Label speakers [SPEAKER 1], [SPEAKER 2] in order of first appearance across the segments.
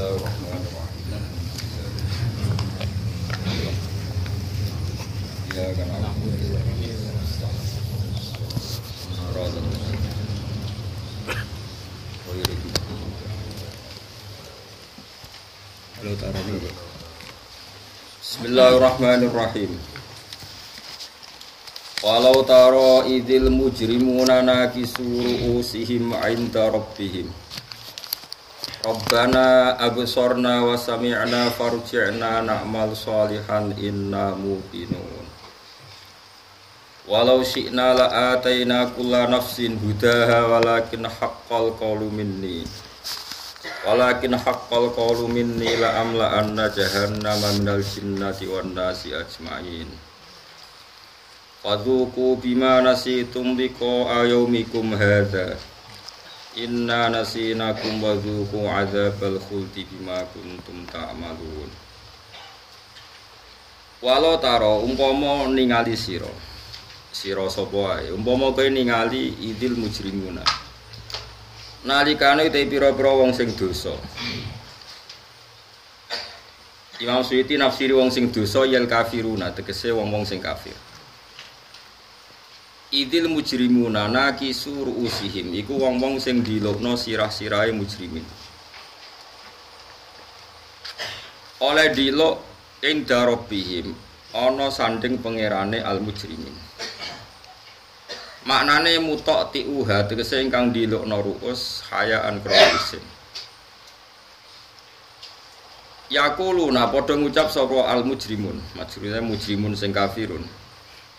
[SPEAKER 1] Bismillahirrahmanirrahim. Ya kan Bismillahirrahmanirrahim. Walau taro idil mujrimuna nakisu ru'usihim 'inda rabbihim. Rabbana absorna wa sami'na farji'na na'mal sholihan inna muqinun. Walau syi'na la'ataina kulla nafsin hudaha walakin haqqal qawlu minni la'amla'anna jahannama minal jinnati wan nasi ajma'in. Fadzuqu bima nasitum liqa'a yaumikum hadza inna nasinakum wa dzuqu 'adzabal khuldi bima kuntum ta'malun. Walau taro umpama ningali sira sapa wae umpama kowe ningali idil mujrimuna nalikane te pira-pira wong sing dosa. Imam Suyuti nafsiri wong sing dosa yal kafiruna tegese wong-wong sing kafir. Idil mujrimuna nakisu ru'usihim iku wong-wong sing dilokno sirah-sirahe mujrimin. Oleh dilok ing darabihim ana sanding pangerane al mujrimin. Maknane mutok tiuha tegese ingkang dilokno ru'us hayaan kroisin. Yaquluna padha ngucap sapa al mujrimun, maksudnya mujrimun sing kafirun.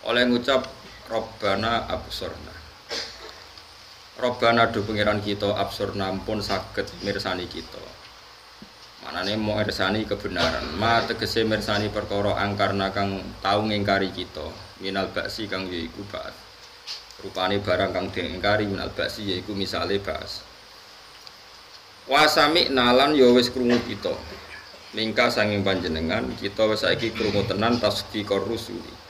[SPEAKER 1] Oleh ngucap Rabbana absorna. Rabbana do pangeran kita absorna pun saged mirsani kita. Manane mau mirsani kebenaran. Ma tegese mirsani perkara angkarna kang tau ngingkari kita. Minal baksi kang yaiku ba'at. Rupane barang kang diingkari minal baksi yaiku misale ba'as. Wa sami'na lan ya wis krungu kita. Mingka sanging panjenengan kita wis saiki krungu tenan tasdiqor rusuli.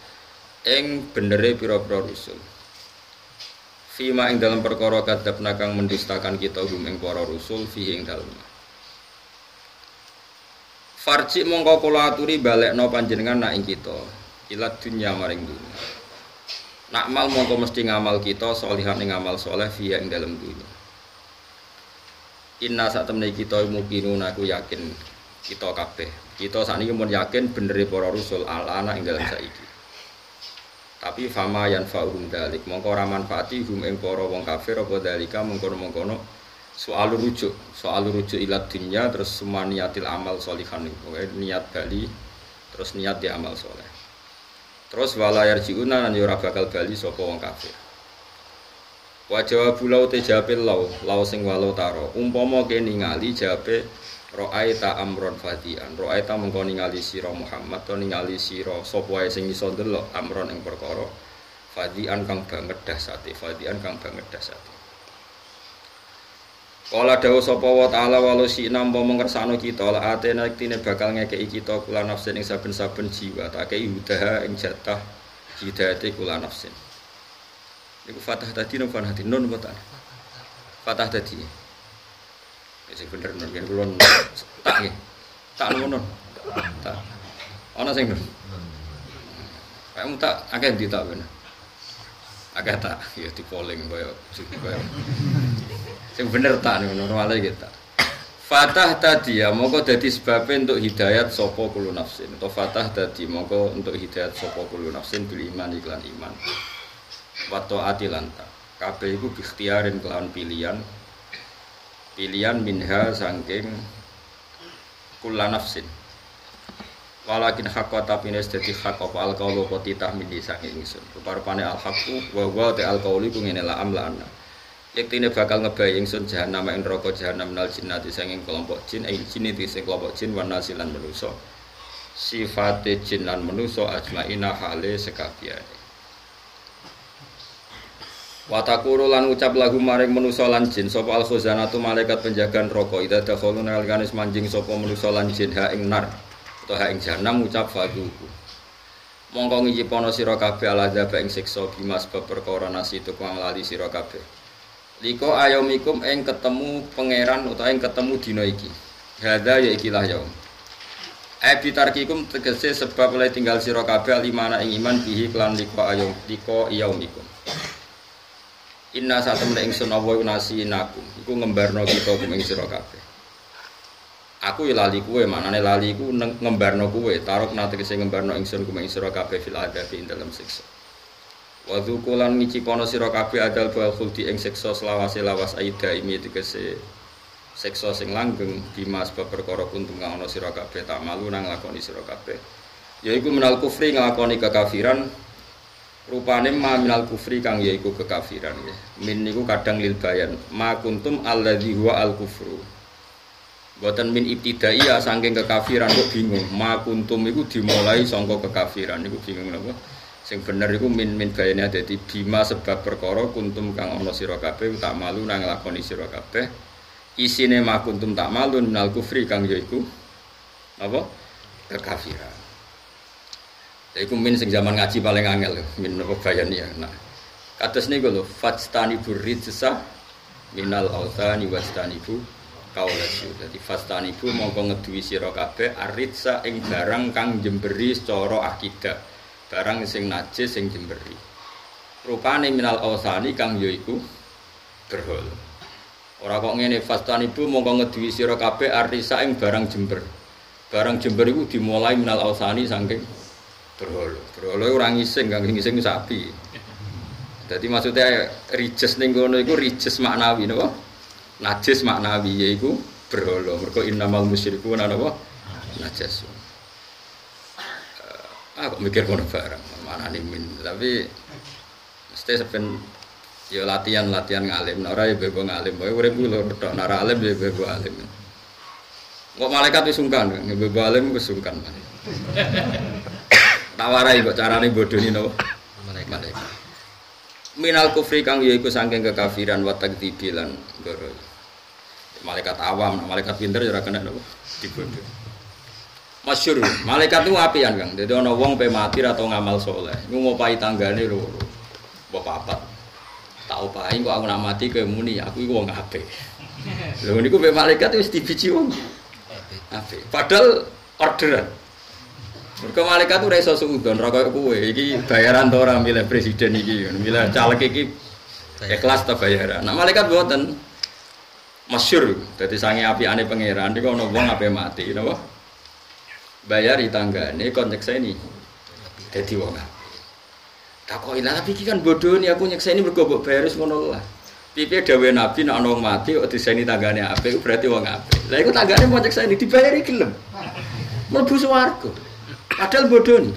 [SPEAKER 1] Ing benere pira-pira rusul. Fima ing dalam perkara kadzabna kang mendustakan kita ing para rusul fihi ing dalem. Farji mongko kula aturi balekno panjenengan nak ing kita ila dunya maring dunya. Nak mal mongko mesti ngamal kita sholihan ing amal saleh fihi ing dalem dunya. Inna sak temne kita mukminun aku yakin kita kabeh. Kita sakniki mun yakin benere para rusul ala ing dalem saiki. Tapi fama yanfa'uhum dzalik mongko ora manfaati hum ing para wong kafir apa dalika mengkono-mengkono soal rujuk ila dunya terus sumaniyatil amal sholihan niat bali terus niat di amal saleh terus wala yarjiuna lan ora bakal bali sapa wong kafir. Wa jawabu lau te jawabe lau sing walau taro umpama ke ningali jawabe ra'aita amron fadian ra'aita mengko ningali sira Muhammad to ningali sira sapa wae sing iso ndelok amron ing perkara fadian kang banget dahsate Kala dawuh sapa wa taala walau si nampa mengersano kita la atena iktine bakal ngekeki kita kula nafsin ing saben-saben jiwa tak kei hudaha ing jatah hidayate kula nafsin. Niku fatah tadi napa hati nun apa ta? Fatah tadi. Sing bener nun yen kula tak nggih. Tak ngono. Tak. Ana sing nun. Kamu tak akeh ndi tak bener. Akeh tak ya dipoling kaya sing bener tak ngono normale kita. Fatah tadi ya mongko dadi sebab untuk hidayat sapa kulo nafsin. Atau fatah tadi mongko untuk hidayat sapa kulo nafsin bil iman iklan iman. Wa taati lan ta. Kabeh iku ikhtiarin kelawan pilihan minha saking kula nafsin walakin haqqa tapinis dadi hak apa alqaulu apa titah mindi saking ingsun rupa-rupane alhaqu wa te alqauli ku ngene la amla ana yektine bakal ngebayi ingsun jahanam ing neraka jahanam nal jinnati saking kelompok jin jin iki sing kelompok jin wan nasilan manusa sifate jin lan manusa ajmaina hale sekabehane. Watakuru lan ucap lagu maring manusa lan jin sapa al khuzanatu malaikat penjaga neraka ida dakhaluna alkanis manjing sapa manusa lan jin ha ing nar utawa ha ing jahanam ucap fadhuku mongko ngicipono sira kabeh aladzab ing siksa bimas bab perkara nasitu kang lali sira kabeh liko ayomikum ing ketemu pangeran utawa ing ketemu dina iki Hadza ya ikilah yaum. Bitarkikum tegese sebab oleh tinggal sira kabeh limana ing iman bihi klan liko ayum liko yaumikum. Inna satemene ingsun apa nasinakum iku ngembarno kita ing sira kabeh. Aku ya lali kowe manane lali iku ngembarno kowe tarok nate tegese ngembarno ingsun ing sira kabeh fil adabi ing dalem siksa. Wa dzukulan ngicipono sira kabeh adal bal khuldi ing siksa selawase lawas aida imi tegese seksa sing langgeng bimas bab perkara kuntum kang ana sira kabeh tak malu nang lakoni sira kabeh yaiku minal kufri nglakoni kekafiran rupane ma minal kufri kang yaiku kekafiran ya min niku kadang lil bayan ma kuntum alladzi huwa al kufru boten min ibtidaiyah saking kekafiran kok bingung ma kuntum iku dimulai saka kekafiran niku bingung napa sing bener iku min bayane dadi bima sebab perkara kuntum kang ana sira kabeh tak malu nang lakoni sira kabeh isine makuntum tak malun minal kufri kang yaiku apa kekafiran. Iku min sing zaman ngaji paling angel min apa bayani ya. Nah, kados niku lho fastani burrijsa minal autani wastanibu kaulasu. Dadi fastani bu mongko ngeduwi sira kabeh aritsa ing barang kang jemberi secara akidah. Barang sing najis sing jemberi. Rupane minal autani kang yaiku berhala. Ora kok ngene fastan ibu mongko ngeduwi sira kabeh arisa ing barang jember. Barang jember iku dimulai minal ausani saking berhala. Berhala ora ngising, kang ngising sapi. Dadi maksudnya rijes ning kono iku rijes maknawi napa? Najis maknawi yaiku berhala. Mergo innamal musyrikun napa? Najas. Aku mikir kono barang, manane min. Tapi mesti sepen ya latihan ngalim, ora ya bebo ngalim, wae urip ku lho tok nara alim ya bebo alim. Kok malaikat wis sungkan, bebo alim wis sungkan. Tawarai kok carane bodoni no malaikat. Minal kufri kang yaiku saking kekafiran wa takdzibilan goro. Malaikat awam, malaikat pinter ya ora kena napa dibodoh. Masyhur, malaikat itu apian Kang. Dadi ana wong pe mati atau ngamal saleh, iku ngopahi tanggane loro. Mbok papat. Tak opahi kok aku nak mati kowe muni aku iku wong apik. Lho niku pe malaikat wis dibiji wong apik. Padahal orderan. Mergo malaikat ora iso suudon ra koyo kowe. Iki bayaran to ora milih presiden iki, milih caleg iki ikhlas ta bayaran. Nah malaikat mboten masyhur dadi sange apikane pangeran niku ana wong ape mati napa? Bayari tanggane kon nyekseni. Dadi wong takoki lah tapi iki kan bodoh nih aku nyekseni mergo mbok bayar wis ngono lah. Piye dawuhe Nabi nek ana wong mati kok diseni tanggane apik berarti wong apik. Lah iku tanggane mau nyekseni dibayari gelem. Mlebu swarga. Padahal bodoh nih.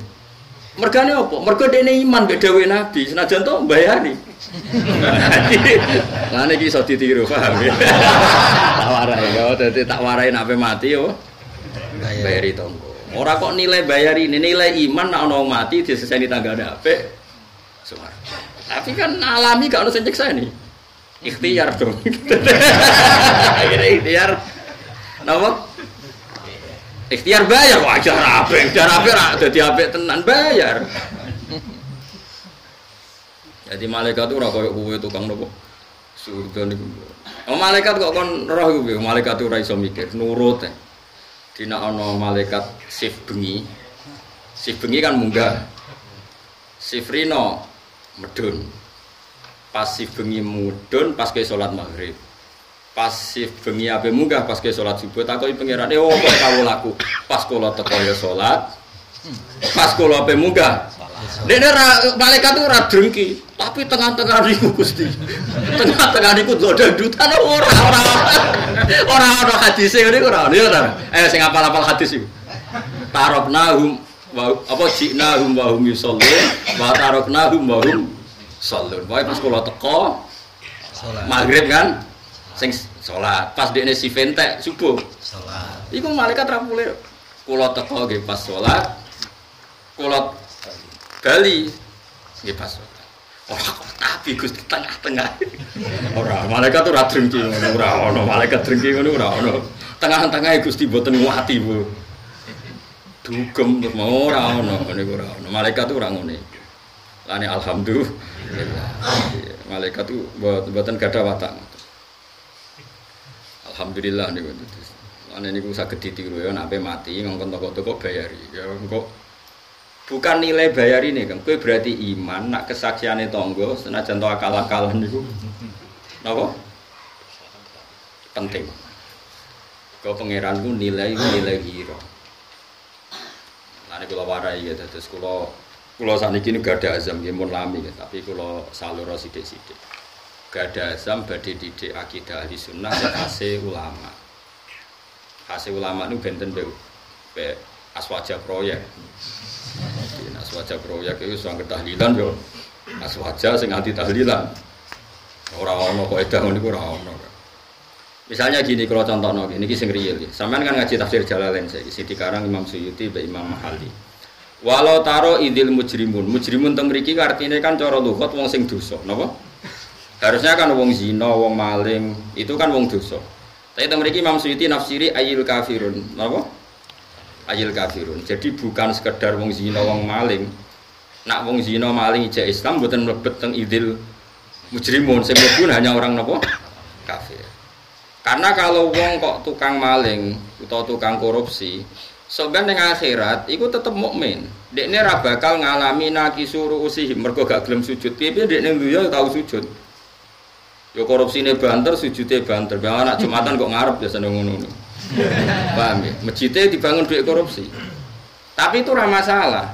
[SPEAKER 1] Mergane apa? Mergo dene iman mbek dawuhe Nabi senajan to mbayari. Lah niki iso ditiru paham ya. Tak warai yo dadi tak warai nek mati yo bayari tonggo. Ora kok nilai bayari ini nilai iman nek ana wong mati diseseni tanggane apik. Tapi kan alami gak ono sing nyekseni. Ikhtiar dong. Akhirnya ikhtiar. Napa? Ikhtiar bayar wajar apik ra dadi apik tenan bayar. Jadi malaikat ora koyo kowe tukang napa? Surga niku. Malaikat kok kon roh iku malaikat ora iso mikir, nurut. Dina ana malaikat sif bengi. Sif bengi kan munggah. Sifrino medun. Pasif bengi mudun pas ke salat maghrib. Pasif bengi ape munggah pas ke salat subuh takoki pangerane opo kawulaku. Pas kula teko ya salat. Pas kula ape munggah. Dene malaikat ora drengki, tapi tengah-tengah niku Gusti. Tengah-tengah niku dangdutan ora ana hadise ngene ora. Ya ta. Sing apal-apal hadis iku. Tarobnahum apa jinahum wa hum yusallun wa taroknahum wa hum shallun. Wae pas kula teko salat maghrib kan sing salat pas dekne si fentek subuh salat iku malaikat ra pule kula teko nggih pas salat kula bali nggih pas salat ora kok tapi Gusti tengah-tengah ora malaikat ora drengki ngono ora ono malaikat drengki ngono ora ono tengah-tengah Gusti mboten nguwati Bu dugem terus mau ora ono niku ora ono malaikat ora ngene lane alhamdulillah malaikat itu mboten gadah watak alhamdulillah niku Ane niku saged ditiru ya nek mati ngongkon toko-toko bayari. Ya engko bukan nilai bayar ini kan, kowe berarti iman, nak kesaksiane tangga senajan to akal-akalan niku. Napa? Penting. Kau pangeranku nilai hero. Nah ini kula warai ya, terus kula saniki niku gak ada azam nggih mun lami ya, tapi kula salura sithik-sithik. Gak ada azam badhe didik akidah ahli sunnah hasil ulama. Hasil ulama niku benten be aswaja proyek. Aswaja proyek itu soal tahlilan yo. Aswaja sing anti tahlilan. Ora ono kok edah niku ora ono. Misalnya gini kalau contohno niki sing real iki. Sampeyan kan ngaji tafsir Jalalain saiki sing dikarang Imam Suyuti mbek Imam Mahali. Walau taro idil mujrimun teng mriki artine kan cara lughat wong sing dosa, napa? Harusnya kan wong zina, wong maling, itu kan wong dosa. Tapi teng mriki Imam Suyuti nafsiri ayil kafirun, napa? Ayil kafirun. Jadi bukan sekedar wong zina wong maling. Nak wong zina maling ijek Islam mboten mlebet teng idil mujrimun, sing mlebu hanya orang napa? Kafir. Karena kalau wong kok tukang maling atau tukang korupsi, sebenarnya ning akhirat iku tetep mukmin. Dekne ra bakal ngalami nakisuru usihi mergo gak gelem sujud. Piye-piye dekne dunya tau sujud. Ya korupsine banter, sujude banter. Bang anak Jumatan kok ngarep biasane ngono. Paham ya? Masjidnya dibangun duit korupsi. Tapi itu ora masalah.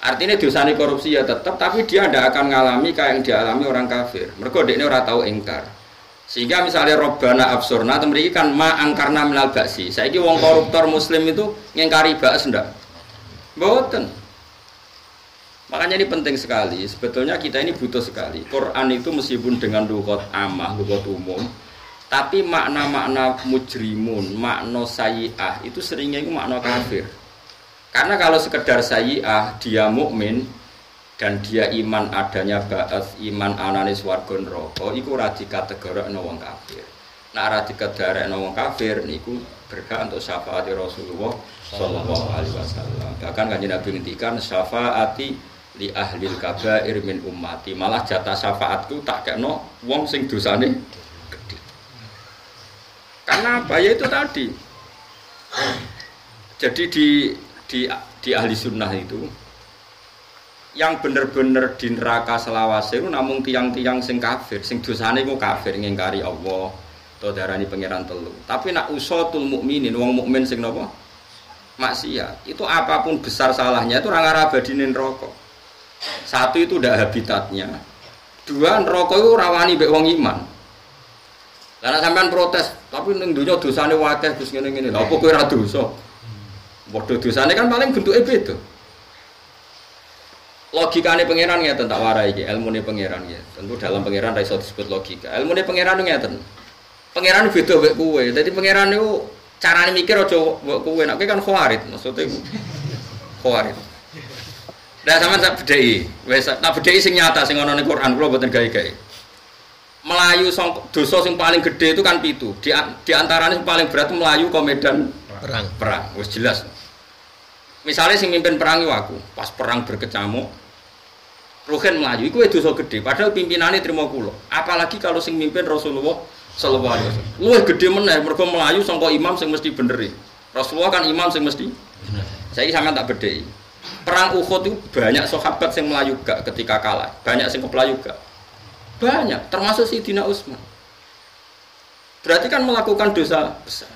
[SPEAKER 1] Artinya dosane korupsi ya tetap, tapi dia tidak akan ngalami kayak yang dialami orang kafir. Mergo dekne ora tau ingkar. Sehingga misalnya Robbana absurna temriki kan ma angkarna minal ba'si. Saiki wong koruptor muslim itu ngingkari ba'as ndak? Mboten. Makanya ini penting sekali. Sebetulnya kita ini butuh sekali. Quran itu meskipun dengan lughat amah, lughat umum, tapi makna-makna mujrimun, makna sayyi'ah itu seringnya itu makna kafir. Karena kalau sekedar sayyi'ah dia mukmin dan dia iman adanya ba'ats, iman anane swarga neraka iku ora dikategorikno wong kafir. Nek ora dikategorikno wong kafir niku berhak untuk syafaat Rasulullah sallallahu alaihi wasallam. Bahkan Kanjeng Nabi ngendikan syafaati li ahlil kabair min ummati. Malah jatah syafaatku tak kekno wong sing dosane gedhe. Karena apa? Ya itu tadi. Jadi di ahli sunnah itu yang bener-bener di neraka selawase itu namung tiang-tiang sing kafir, sing dosane iku kafir ngingkari Allah, to darani pangeran telu. Tapi nak usatul mukminin, wong mukmin sing napa? Maksiat. Itu apapun besar salahnya itu ora ngarabadine neraka. Satu itu ndak habitatnya. Dua neraka itu rawani mbek wong iman. Lah sampean protes, tapi ning donya dosane akeh Gus ngene-ngene. Lha apa kowe ora dosa? Padha dosane kan paling bentuke beda. Logikane pangeran ngeten tak warai iki, ilmune pangeran ya. Tentu dalam pangeran ra iso disebut logika. Ilmune pangeran ngeten. Pangeran beda mek kowe. Dadi pangeran niku carane mikir aja mbok kowe. Nek kowe kan khawarit, maksudnya khawarit. Lah sampean tak bedheki. Wis tak bedheki sing nyata sing ana ning Quran kula mboten gawe-gawe. Melayu dosa sing paling gede itu kan 7. Di antaranya yang paling berat itu melayu ke medan perang. Wis jelas. Misalnya sing mimpin perang itu aku, pas perang berkecamuk, Ruhen melayu, itu dosa gede. Padahal pimpinannya terima kula. Apalagi kalau sing mimpin Rasulullah sallallahu alaihi wasallam. Luwih gede meneh mergo melayu sangka imam sing mesti beneri. Rasulullah kan imam sing mesti. Saiki sampean tak bedheki. Perang Uhud itu banyak sahabat sing melayu gak ketika kalah, banyak sing kepelayu gak. Banyak, termasuk Sayyidina Utsman. Berarti kan melakukan dosa besar.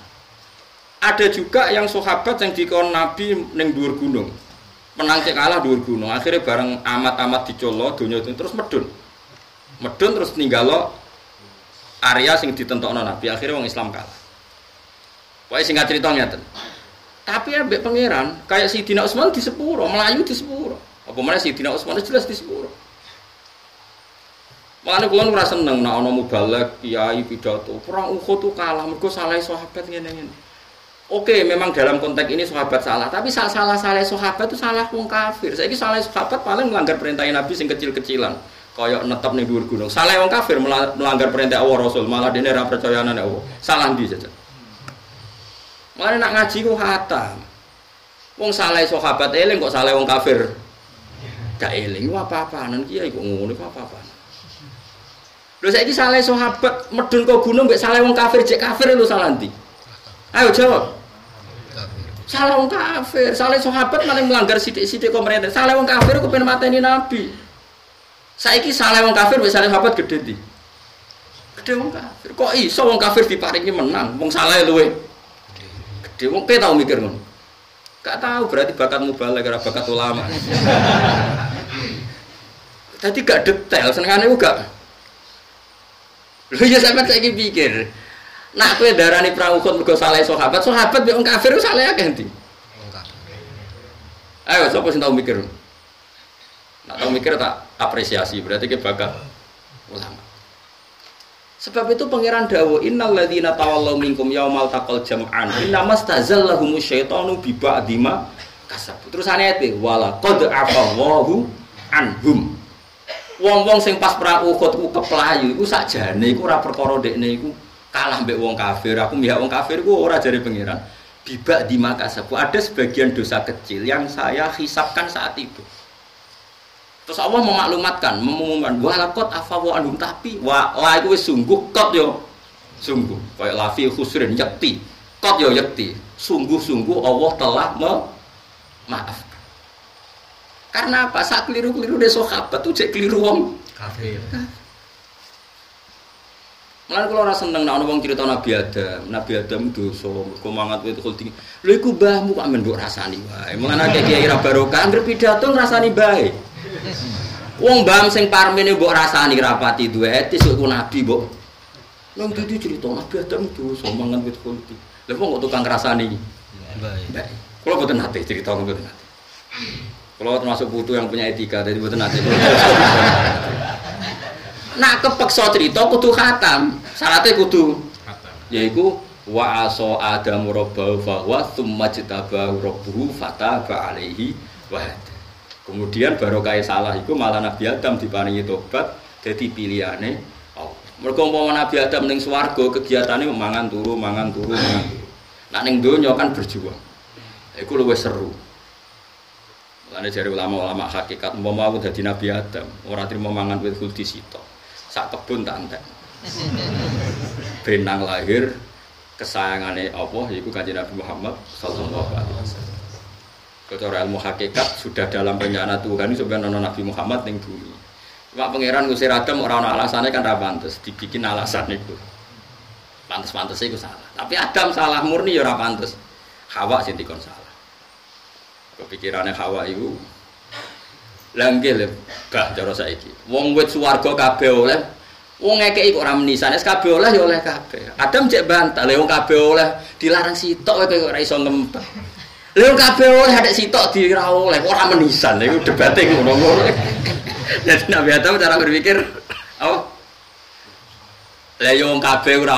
[SPEAKER 1] Ada juga yang sahabat yang dikon Nabi ning dhuwur gunung. Menang cek kalah dhuwur gunung. Akhirnya bareng amat-amat dicolo donya itu terus medun. Medun terus ninggalo area sing ditentokno Nabi. Akhirnya wong Islam kalah. Wae singkat cerita ngeten. Tapi ambek pangeran kayak Sayyidina Utsman di sepuro, melayu di sepuro. Apa meneh Sayyidina Utsman jelas di sepuro. Makanya kula ora seneng nek ana mubalek kiai pidato. Perang Uhud tuh kalah mergo salah sahabat ngene-ngene. Oke, memang dalam konteks ini sahabat salah, tapi salah sahabat itu salah wong kafir. Saiki salah sahabat paling melanggar perintah Nabi sing kecil-kecilan, kaya netep ning dhuwur gunung. Salah wong kafir melanggar perintah Allah Rasul, malah dene ora percaya nang Allah. Salah ndi saja. Makane nak ngaji ku hatam. Wong salah sahabat eling kok salah wong kafir. Gak eling ku apa-apaan kiai kok ngono ku apa-apaan. Lho saiki salah sahabat medun ke gunung mbek salah wong kafir jek kafir lho salah ndi? Ayo jawab. Salah wong kafir, salah sahabat malah melanggar sithik-sithik kok mereka. Salah wong kafir ku pengen mateni Nabi. Saiki salah wong kafir wis salah sahabat gede ndi? Gede wong kafir. Kok iso wong kafir diparingi menang, wong salah luwe gede. Wong pe tau mikir ngono. Gak tahu berarti bakat mubalagh karo bakat ulama. Tadi gak detail, senengane uga. Lho ya sampean saiki pikir. Nak kowe darani perang Uhud mergo saleh sahabat mek wong kafir ku saleh akeh ndi? Wong kafir. Ayo sapa sing tau mikir? Nak tau mikir tak apresiasi, berarti ke bakat ulama. Sebab itu pangeran dawuh innal ladzina tawallaw minkum yaumal taqal jam'an innamastazallahum syaitanu bi ba'dima kasabu. Terus ayate wala qad afallahu anhum. Wong-wong sing pas perang Uhud ku keplayu iku sakjane iku ora perkara dekne iku kalah mbek wong kafir. Aku mihak wong kafir ku ora jare pangeran. Bibak di makasabu ada sebagian dosa kecil yang saya hisapkan saat itu. Terus Allah memaklumatkan, mengumumkan walaqad afawu anhum tapi wa la iku wis sungguh kot yo. Sungguh kaya lafi khusrin yakti. Kot yo yakti. Sungguh-sungguh Allah telah maaf. Karena apa? Sak keliru-keliru de sahabat tuh cek keliru wong kafir. Mulane kula ora seneng nek ana wong crita Nabi Adam dosa, mergo mangat wit khuldi. Lha iku mbahmu kok men mbok rasani wae. Mulane akeh kiai ra barokah anggere pidato ngrasani bae. Wong mbah sing parmene mbok rasani rapati duwe etis kok nabi mbok. Wong dadi crita Nabi Adam dosa mangan wit khuldi. Lha kok tukang ngrasani bae. Kula boten nate crita ngono boten nate. Kula termasuk putu yang punya etika dadi boten nate. Nak kepeksa cerita kudu khatam. Syaratnya kudu khatam. Yaiku wa aso adamu rabbahu fa wa tsumma jtabahu rabbuhu fataba alaihi wa hada. Kemudian barokah salah iku malah Nabi Adam diparingi tobat dadi pilihane Allah. Mergo umpama Nabi Adam ning swarga kegiatane mangan turu. Nak ning donya kan berjuang. Iku luwih seru. Mulane jare ulama-ulama hakikat umpama aku dadi Nabi Adam ora trimo mangan wit khuldi sitok. Sak kebun tak entek. Benang lahir kesayangane Allah yaiku Kanjeng Nabi Muhammad sallallahu alaihi wasallam. Kecara ilmu hakikat sudah dalam rencana Tuhan sebenarnya Nabi Muhammad ning bumi. Cuma pangeran ngusir Adam ora ana alasane kan ra pantes dibikin alasan iku. Pantes-pantes iku salah. Tapi Adam salah murni ya ora pantes. Hawa sing dikon salah. Kepikirannya Hawa iku langgil gak cara saiki. Wong wit swarga kabeh oleh, wong ngekeki kok ora menisan, wis kabeh oleh ya oleh kabeh. Adam cek bantah, lha wong kabeh oleh dilarang sitok kowe ora iso ngempet. Lha wong kabeh oleh adek sitok ora oleh, ora menisan. Lha iku debate ngono-ngono. Jadi Nabi Adam cara berpikir apa? Lha yo wong kabeh ora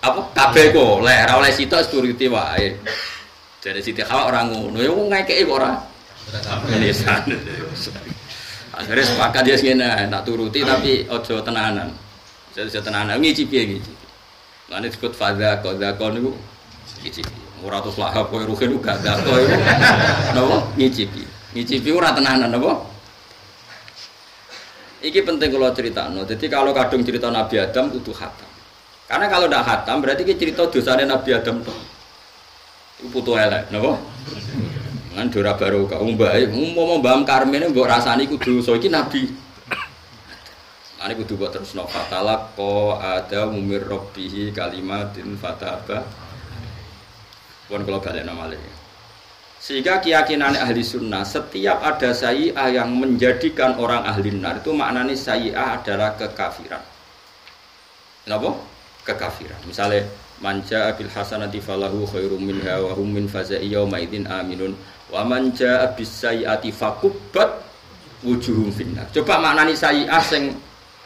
[SPEAKER 1] apa? Kabeh kok oleh, ora oleh sitok turuti wae. Jadi Siti Hawa ora ngono, ya wong ngekeki kok ora menisan. Akhirnya sepakat dia segini, tak turuti tapi ojo tenanan. Saya tenanan, ngicipi. Lalu disebut fadha, kodakon itu ngicipi. Muratus lahab, koi ruhin juga gako itu. Kenapa? Ngicipi ora tenanan, kenapa? Ini penting kalau cerita. Jadi kalau kadung cerita Nabi Adam itu khatam. Karena kalau tidak khatam berarti cerita dosanya Nabi Adam itu putu elek, kenapa? Kan dora baru kau mbak, mau mbam karmen mbok rasani kudu so iki nabi. Ane kudu buat terus no fatalak ko ada mumir robbihi kalimatin fataba. Pun kalau balik nama lagi. Sehingga keyakinan ahli sunnah setiap ada sayi'ah yang menjadikan orang ahli nar itu maknanya sayi'ah adalah kekafiran. Kenapa? Kekafiran. Misalnya manja bil hasanati falahu khairum minha wa hum min faza'i yauma idzin aminun. Wa man jaa bis sayyiati fakubbat wujuhum finnar. Coba maknani sayyi'ah sing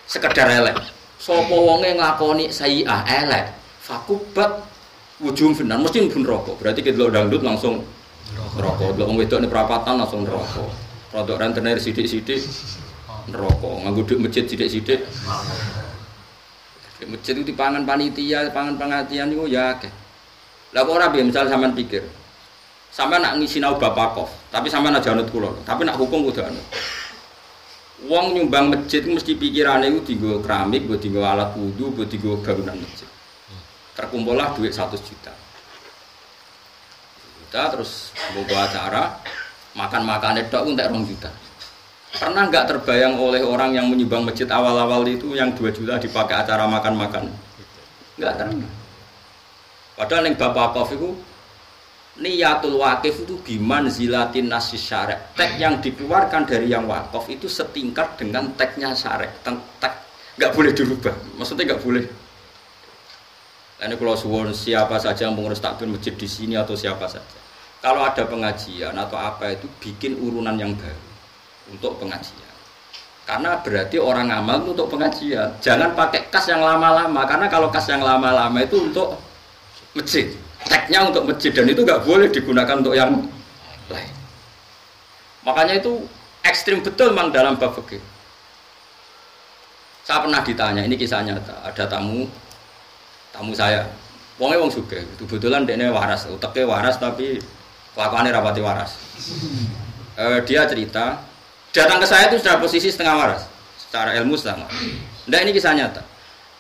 [SPEAKER 1] sekedar elek. Sapa wonge nglakoni sayyi'ah elek, fakubbat wujuhum finnar mesti mlebu neraka. Berarti kedelok dangdut langsung neraka. Delok wong wedok ning perapatan langsung neraka. Rodok rentenir sithik-sithik neraka. Nganggo dhuwit masjid sithik-sithik. Masjid itu dipangan panitia, pangan pengatian niku ya akeh. Lah kok ora piye misal sampean pikir sampai nak ngisi nau bapakov, tapi sampai nak janut kulon, tapi nak hukum udah anut. Wong nyumbang masjid mesti pikirannya itu tinggal keramik, buat tinggal alat wudu, buat tinggal bangunan masjid. Terkumpullah duit 100 juta. juta terus buka acara makan-makan itu entek 2 juta. Pernah nggak terbayang oleh orang yang menyumbang masjid awal-awal itu yang 2 juta dipakai acara makan-makan? Nggak pernah. Padahal yang Bapak Wakaf itu niyatul wakif itu gimana zilatin nasi syarek. Teks yang dikeluarkan dari yang wakaf itu setingkat dengan teksnya syarek. Teks nggak boleh dirubah. Maksudnya nggak boleh. Ini kalau suwon siapa saja yang mengurus takbir masjid di sini atau siapa saja. Kalau ada pengajian atau apa itu bikin urunan yang baru untuk pengajian. Karena berarti orang amal itu untuk pengajian. Jangan pakai kas yang lama-lama. Karena kalau kas yang lama-lama itu untuk masjid. Teksnya untuk masjid dan itu nggak boleh digunakan untuk yang lain. Makanya itu ekstrim betul memang dalam bab fikih. Saya pernah ditanya, ini kisah nyata. Ada tamu saya, wong sugih, kebetulan dia waras, uteknya waras tapi kelakuannya rapati waras. Dia cerita, datang ke saya itu sudah posisi setengah waras, secara ilmu sama. Nah ini kisah nyata.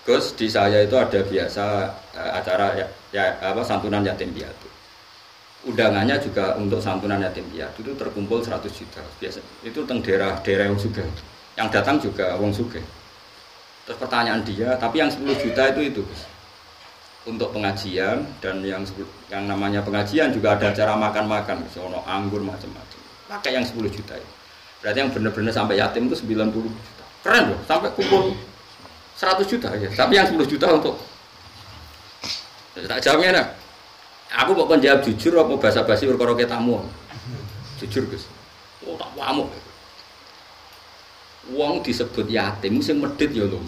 [SPEAKER 1] Gus, di saya itu ada biasa acara santunan yatim piatu. Undangannya juga untuk santunan yatim piatu itu terkumpul 100 juta biasa. Itu teng daerah yang sugih. Yang datang juga wong sugih. Terus pertanyaan dia, tapi yang 10 juta itu Gus. Untuk pengajian dan yang namanya pengajian juga ada acara makan-makan, sono anggur macam-macam. Pakai yang 10 juta itu. Berarti yang benar-benar sampai yatim itu 90 juta. Keren loh, sampai kumpul 100 juta ya. Tapi yang 10 juta untuk tak jawabnya nak. Aku kok jawab jujur apa basa-basi perkara tamu. Jujur Gus. Oh tak pamuk. Wong disebut yatim sing medhit ya lho.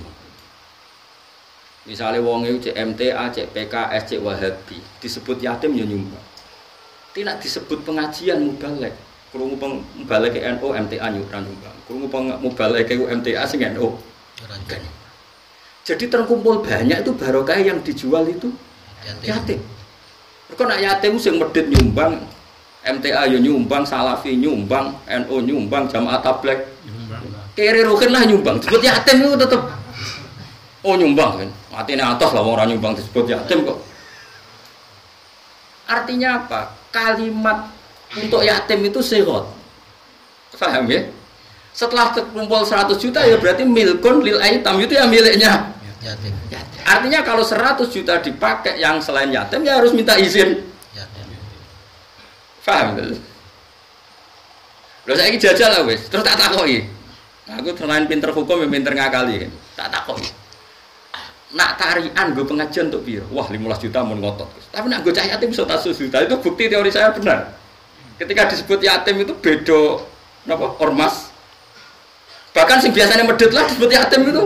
[SPEAKER 1] Misalnya wong itu cek MTA, cek PKS, cek Wahabi, disebut yatim ya nyumbang. Tidak disebut pengajian mubalek. Krungu mubalek ke NU, MTA nyumbang. Krungu mubalek ke MTA sing NU. Jadi terkumpul banyak itu barokah yang dijual itu yatim. Kok nak yatim sing medhit nyumbang, MTA yo nyumbang, Salafi nyumbang, NU nyumbang, Jamaah Tabligh nyumbang. Kere roken lah nyumbang. Disebut yatim itu tetep nyumbang kan. Matine atos lah orang nyumbang disebut yatim kok. Artinya apa? Kalimat untuk yatim itu sehat. Paham ya? Setelah terkumpul 100 juta ya berarti milkun lil aitam itu ya miliknya yatim. Artinya kalau 100 juta dipakai yang selain yatim ya harus minta izin yatim. Paham kan? Lho saiki jajal lah wis, terus tak takoki. Aku terlain pinter hukum ya pinter ngakali kan. Tak takoki. Nak tarian gue pengajian untuk piro? Wah 15 juta mau ngotot. Tapi nak gue cah yatim 100 juta itu bukti teori saya benar. Ketika disebut yatim itu bedo apa ormas. Bahkan sing biasanya medhit lah disebut yatim itu.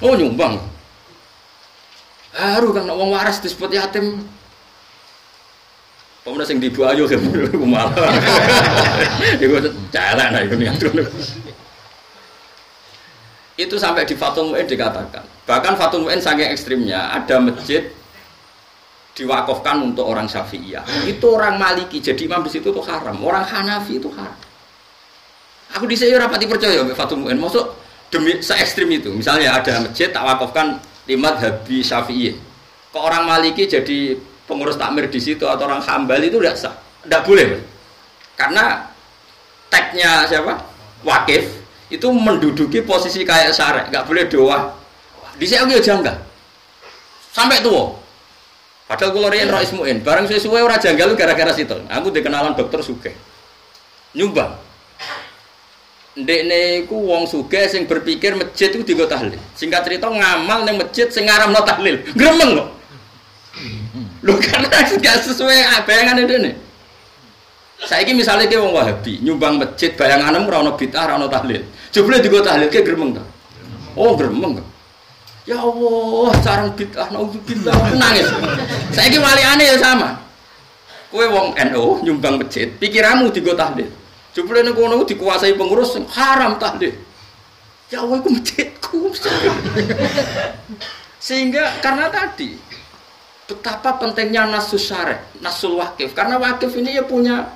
[SPEAKER 1] Oh nyumbang. Haru kan wong waras disebut yatim. Pemuda sing dibu ayo ke malah. Iku jalan nah itu. Itu sampai di Fathul Mu'in dikatakan. Bahkan Fathul Mu'in saking ekstrimnya ada masjid diwakafkan untuk orang Syafi'iyah. Itu orang Maliki jadi imam di situ tuh haram. Orang Hanafi itu haram. Aku di sini rapati percaya mbek Fathul Mu'in. Maksud demi se-ekstrim itu. Misalnya ada masjid tak wakafkan limat Habi Syafi'i. Kok orang Maliki jadi pengurus takmir di situ atau orang Hambali itu tidak sah. Tidak boleh. Karena teksnya siapa? Wakif itu menduduki posisi kayak syarek, nggak boleh doa. Di sini aku janggal, sampai tua. Padahal kalau rian Rais Mu'in, barang sesuai orang janggal gara-gara situ. Aku dikenalan dokter Sugih, nyumbang. Ndekne ku wong sugih sing berpikir masjid itu digo tahlil. Singkat cerita ngamal nang masjid sing ngaramno tahlil. Gremeng kok. Lho karena gak sesuai bayangane dene. Saiki misalnya ke wong Wahabi nyumbang masjid bayanganmu ora ono bid'ah ora ono tahlil. Jebule digo tahlil ke gremeng ta? Oh gremeng. Ya Allah, sarang bid'ah naudzubillah nangis. Saiki waliane ya sama. Kowe wong NU nyumbang masjid, pikiranmu digo tahlil. Jebule nek ngono dikuasai pengurus haram tahlil. Ya Allah iku masjidku. Sehingga karena tadi betapa pentingnya nasus syarek, nasul wakif. Karena wakif ini ya punya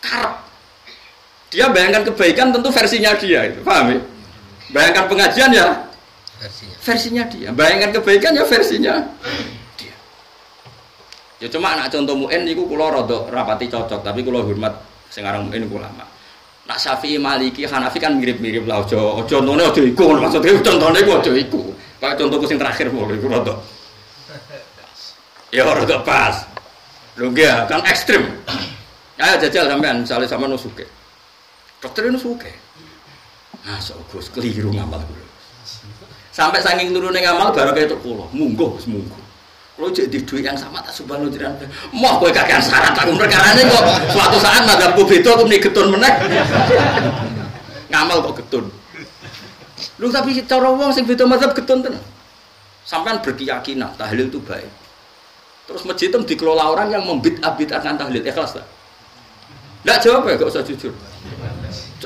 [SPEAKER 1] karep. Dia bayangkan kebaikan tentu versinya dia itu, paham ya? Bayangkan pengajian ya versinya dia. Bayangkan kebaikan ya versinya dia. Ya cuma nak contoh muin niku kula rada rapati cocok, tapi kula hormat sing aran muin niku ulama. Nak Syafi'i, Maliki, Hanafi kan mirip-mirip lah aja contone aja iku maksudnya contone iku aja iku. Kayak contohku sing terakhir mau iku rada. Ya rada pas. Lho nggih kan ekstrim. Ayo jajal sampean misale sampean nusuke. Dokter nusuke. Nah, Gus keliru ngamal kula. Sampai saking turune ngamal baru ketok kula, munggo wis munggo. Kula jek di duit yang sama tak subhanallah jiran. Moh kowe kakean syarat aku perkarane kok suatu saat mazhabku beda aku muni getun meneh. Ngamal kok getun. Lu tapi cara wong sing beda mazhab getun tenan. Sampean berkeyakinan tahlil itu baik. Terus masjid itu dikelola orang yang membid'ah-bid'ahkan tahlil, ikhlas tak? Enggak jawab ya, enggak usah jujur.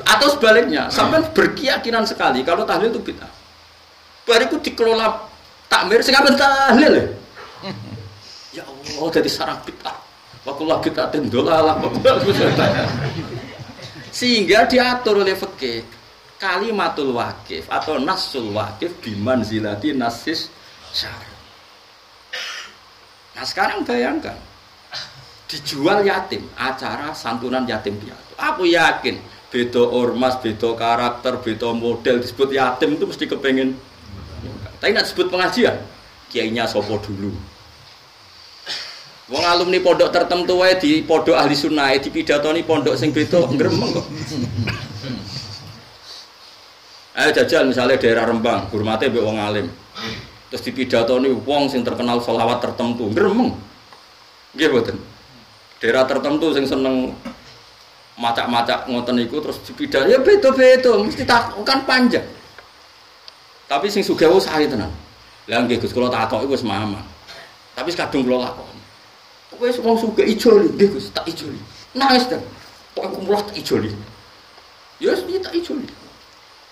[SPEAKER 1] Atau sebaliknya, sampean berkeyakinan sekali kalau tahlil itu bid'ah. Bariku dikelola takmir sing apen tahlil. Ya Allah, jadi sarang bid'ah. Wakullah bid'atin dolalah. Sehingga diatur oleh fikih kalimatul waqif atau nasul waqif bimanzilati nasis syar. Nah sekarang bayangkan dijual yatim, acara santunan yatim piatu. Aku yakin beda ormas, beda karakter, beda model disebut yatim itu mesti kepengen. Tapi nak disebut pengajian, kiainya sopo dulu. Wong alumni pondok tertentu wae di pondok ahli sunnah di pidatoni pondok sing beda ngremeng kok. Ayo jajal misalnya daerah Rembang, hormate mbek wong alim. Terus dipidatoni wong sing terkenal selawat tertentu, ngremeng. Nggih mboten. Daerah tertentu sing seneng macak-macak ngoten niku terus dipidat ya beda-beda, mesti kan panjang. Tapi sing sugih wis sae tenan. Lah nggih Gus kula takoki wis mamang. Tapi kadung kula lakoni. Wis wong sugih ijoli, nggih Gus tak ijoli. Nangis ta. Kok kumulah tak ijoli. Ya wis tak ijoli.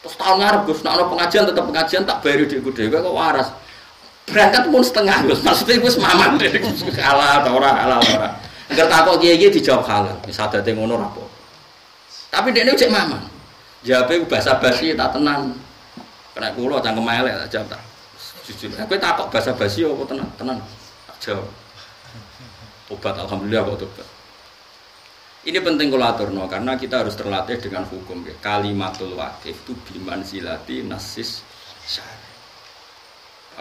[SPEAKER 1] Terus tahun ngarep Gus nek ana pengajian tetep pengajian tak bayar dhekku dhewe kok waras. Berangkat pun setengah Gus. Maksudnya wis mamang halal ta ora halal ora. Engger takok kiye-kiye dijawab halal. Wis adate ngono ra apa. Tapi dekne cek mamang. Jawabe basa-basi tak tenan. Kena kula cangkem elek tak jawab tak. Jujur. Kowe takok basa-basi apa tenan? Tenan. Tak jawab. Obat alhamdulillah kok obat. Ini penting kula aturno karena kita harus terlatih dengan hukum ya. Kalimatul waqif itu bimanzilati nasis syari.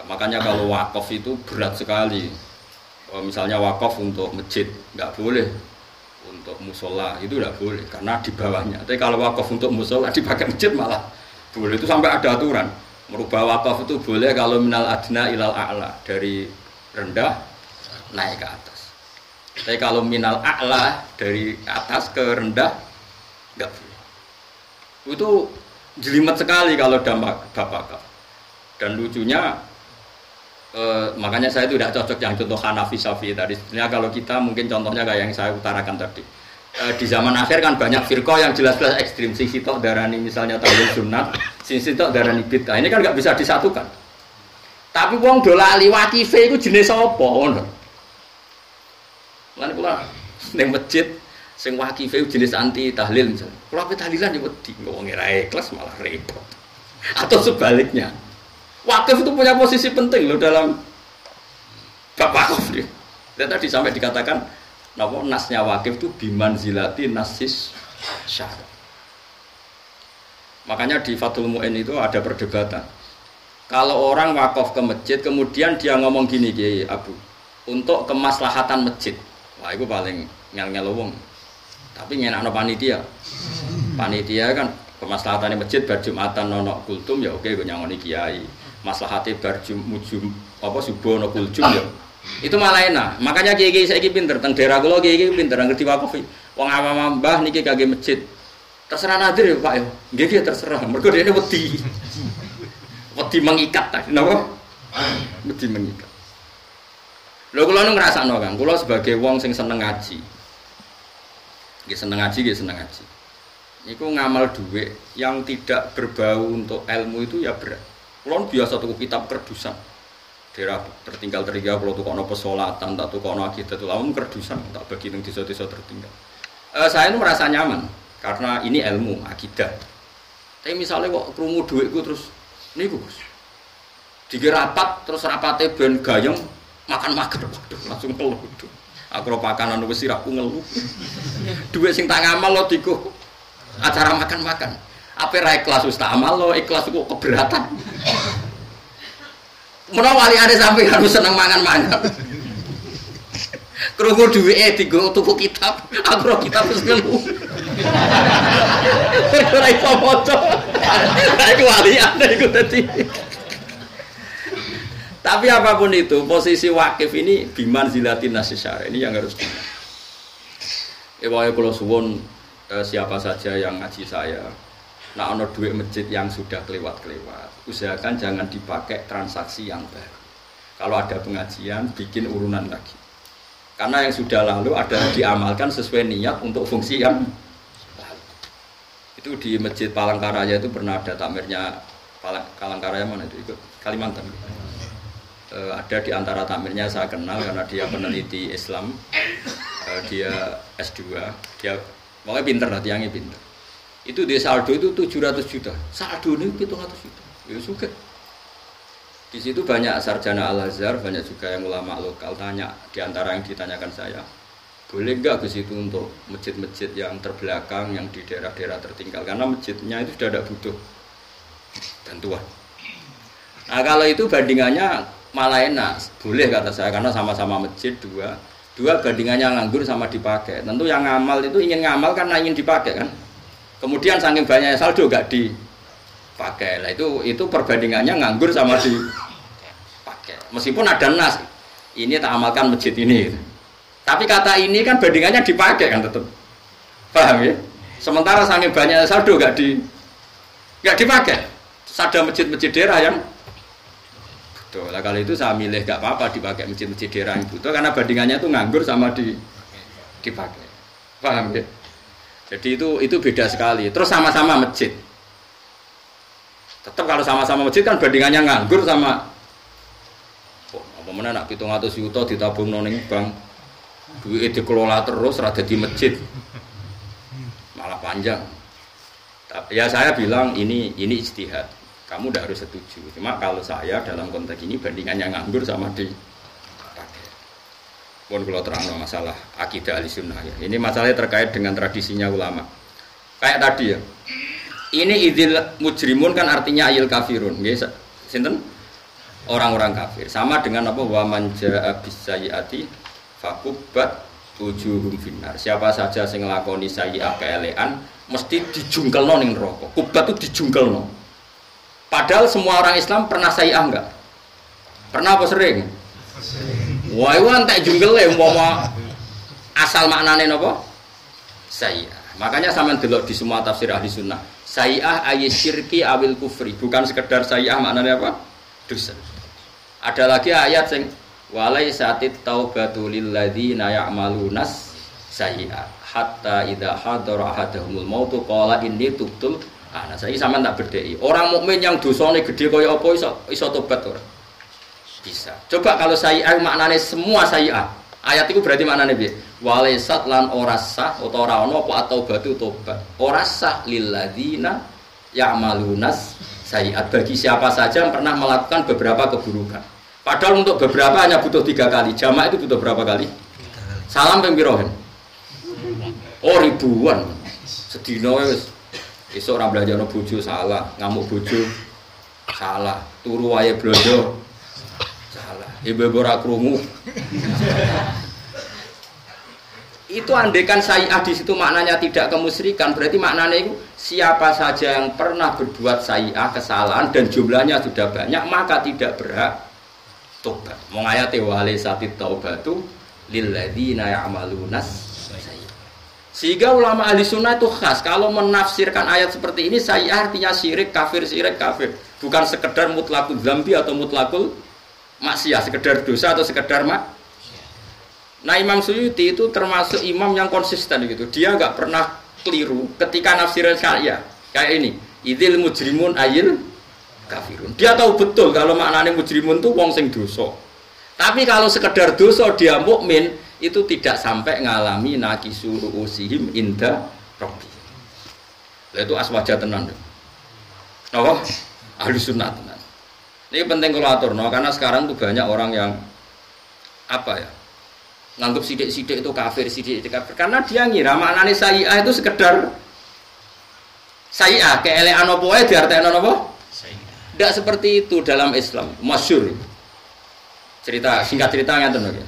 [SPEAKER 1] Makanya kalau wakaf itu berat sekali. Misalnya wakaf untuk masjid enggak boleh. Untuk musola itu enggak boleh karena di bawahnya. Tapi kalau wakaf untuk musola dipakai masjid malah boleh. Itu sampai ada aturan. Merubah wakaf itu boleh kalau minal adna ilal a'la, dari rendah naik ke atas. Tapi kalau minal a'la dari atas ke rendah enggak boleh. Itu jelimet sekali kalau dampak bapak. Dan lucunya makanya saya itu tidak cocok yang contoh Hanafi Syafi'i tadi. Sebenarnya kalau kita mungkin contohnya kayak yang saya utarakan tadi. Di zaman akhir kan banyak firqah yang jelas-jelas ekstrim. Sing sitok darani misalnya tahlil sunat, sing sitok darani bid'ah. Ini kan nggak bisa disatukan. Tapi wong do lali waqife iku jenis apa ngono. Lan kula ning masjid sing waqife jenis anti tahlil misalnya. Kula pe tahlilan ya wedi wong ora ikhlas malah repot. Atau sebaliknya. Wakif itu punya posisi penting loh dalam bab wakaf nih. Dan tadi sampai dikatakan nama nasnya wakif itu bimanzilati nasis syar. Makanya di Fathul Mu'in itu ada perdebatan. Kalau orang wakaf ke masjid kemudian dia ngomong gini Kiai Abu, untuk kemaslahatan masjid. Wah itu paling ngel-ngel wong. Tapi nyenakno panitia. Panitia kan kemaslahatan masjid bar Jumatan nono kultum ya oke gue nyangoni kiai. Maslahate bar mujum apa subuh no kultum ya. Itu malah enak. Makanya kiai-kiai saiki pinter teng daerah kula kiai-kiai pinter ngerti wakaf. Wong awam mbah niki kagge masjid. Terserah nadir ya Pak ya. Nggih terserah. Mergo dhekne wedi. Wedi mengikat ta. Napa? Wedi mengikat. Lho kula nu ngrasakno Kang, kula sebagai wong sing seneng ngaji. Nggih seneng ngaji. Niku ngamal dhuwit yang tidak berbau untuk ilmu itu ya berat. Kula biasa tuku kitab kerdusan. Daerah tertinggal kalau tukokno pesolatan, tak tukokno akidatul umum kerdusan, tak bagi nang desa-desa tertinggal. Saya itu merasa nyaman karena ini ilmu akidah. Tapi misalnya kok krungu dhuwitku terus niku Gus. Dikira rapat terus rapate ben gayeng makan mager waduh langsung keluh. Aku ora pakanan wis sirahku ngelu. Duit sing tak ngamal lo diku acara makan-makan. Apa ra ikhlas wis tak amal lo ikhlas kok keberatan. Menawa waliane sampe harus seneng mangan-mangan. Krungu duwike digo tuku kitab, aku ora kitab wis ngelu. Ora iso maca. Iku waliane iku dadi. Tapi apapun itu, posisi wakif ini biman zilatin nasisyara ini yang harus diingat. Pokoknya kalau suwun siapa saja yang ngaji saya, nah ono duit masjid yang sudah kelewat-kelewat, usahakan jangan dipakai transaksi yang baru. Kalau ada pengajian, bikin urunan lagi. Karena yang sudah lalu ada diamalkan sesuai niat untuk fungsi yang lalu. Itu di Masjid Palangkaraya itu pernah ada takmirnya, Palangkaraya mana itu? Ikut Kalimantan. Ada di antara takmirnya saya kenal karena dia peneliti Islam, dia S2, dia pokoknya pinter lah, tiangnya pinter. Itu di saldo itu 700 juta, saldo ini 700 juta, ya suka. Di situ banyak sarjana Al-Azhar, banyak juga yang ulama lokal tanya, di antara yang ditanyakan saya, boleh nggak ke situ untuk masjid-masjid yang terbelakang, yang di daerah-daerah tertinggal, karena masjidnya itu sudah tidak butuh bantuan. Nah kalau itu bandingannya malah enak, boleh kata saya, karena sama-sama masjid dua bandingannya nganggur sama dipakai. Tentu yang ngamal itu ingin ngamal karena ingin dipakai kan. Kemudian saking banyaknya saldo gak dipakai. Lah itu perbandingannya nganggur sama dipakai. Meskipun ada nas, ini tak amalkan masjid ini. Tapi kata ini kan bandingannya dipakai kan tetap. Paham ya? Sementara saking banyaknya saldo gak dipakai. Ada masjid-masjid daerah yang tuh, lah kalau itu saya milih gak apa-apa dipakai masjid-masjid daerah yang butuh karena bandingannya itu nganggur sama dipakai. Paham ya? Jadi itu beda sekali. Terus sama-sama masjid. Tetap kalau sama-sama masjid kan bandingannya nganggur sama apa mana nak 700 juta ditabung nang bank. Duit dikelola terus rada di masjid. Malah panjang. Tapi ya saya bilang ini ijtihad. Kamu tidak harus setuju. Cuma kalau saya dalam konteks ini bandingannya nganggur sama dipakai. Pun kalau terang masalah akidah ahlussunnah ya. Ini masalahnya terkait dengan tradisinya ulama. Kayak tadi ya. Ini idzil mujrimun kan artinya ayil kafirun. Nggih, sinten? Orang-orang kafir. Sama dengan apa wa man jaa bisayyiati fakubat wujuhum finnar. Siapa saja sing nglakoni sayyi'ah keelekan mesti dijungkelno ning neraka. Kubat itu dijungkelno. Padahal semua orang Islam pernah sayyi'ah enggak? Pernah apa sering? Wah, itu entek junggele umpama asal maknane napa? Sayyi'ah. Makanya sampean delok di semua tafsir ahli sunnah, sayyi'ah ayyisyirki awil kufri, bukan sekedar sayyi'ah maknane apa? Dosa. Ada lagi ayat sing walaisatit taubatu lil ladzina ya'malunas sayyi'ah hatta idza hadara ahaduhumul mautu qala inni tubtul. Nah, saya sampean tak bedheki. Orang mukmin yang dosane gede kaya apa iso tobat ora? Bisa. Coba kalau sayyi'ah maknane semua sayyi'ah. Ayat itu berarti maknane piye? Walaisat lan ora sah utawa ora ana apa atau batu tobat. Ora sah lil ladzina ya'malunas sayyi'at bagi siapa saja yang pernah melakukan beberapa keburukan. Padahal untuk beberapa hanya butuh 3 kali. Jamak itu butuh berapa kali? Salam ping pira? Oh, ribuan. Sedina wis esuk ora belajarno bojo salah, ngamuk bojo salah, turu wae blondo salah, ibu ora krungu. Itu andekan sayyi'ah di situ maknanya tidak kemusyrikan, berarti maknanya itu siapa saja yang pernah berbuat sayyi'ah kesalahan dan jumlahnya sudah banyak maka tidak berhak tobat. Wong ayate wale satit taubatu lil ladzina ya'malunas. Sehingga ulama ahli sunnah itu khas kalau menafsirkan ayat seperti ini sayyi'ah artinya syirik kafir, bukan sekedar mutlakul dzambi atau mutlakul maksiyah, sekedar dosa atau sekedar Nah Imam Suyuti itu termasuk imam yang konsisten gitu, dia nggak pernah keliru ketika nafsiran sayyi'ah kayak ini idzil mujrimun ayil kafirun. Dia tahu betul kalau maknanya mujrimun itu wong sing dosa, tapi kalau sekedar dosa dia mukmin itu tidak sampai ngalami nakisu ru'usihim inda rabbi. Itu aswaja tenan. Napa? Ahli sunnah tenan. Ini penting kalau aturno karena sekarang tuh banyak orang yang apa ya? Nganggep sidik-sidik itu kafir, sidik-sidik kafir. Karena dia ngira maknane sayi'ah itu sekedar sayi'ah, keelekan apa wae diartekno napa? Sayi'ah. Tidak seperti itu dalam Islam, masyhur. Singkat cerita ngeten nggih.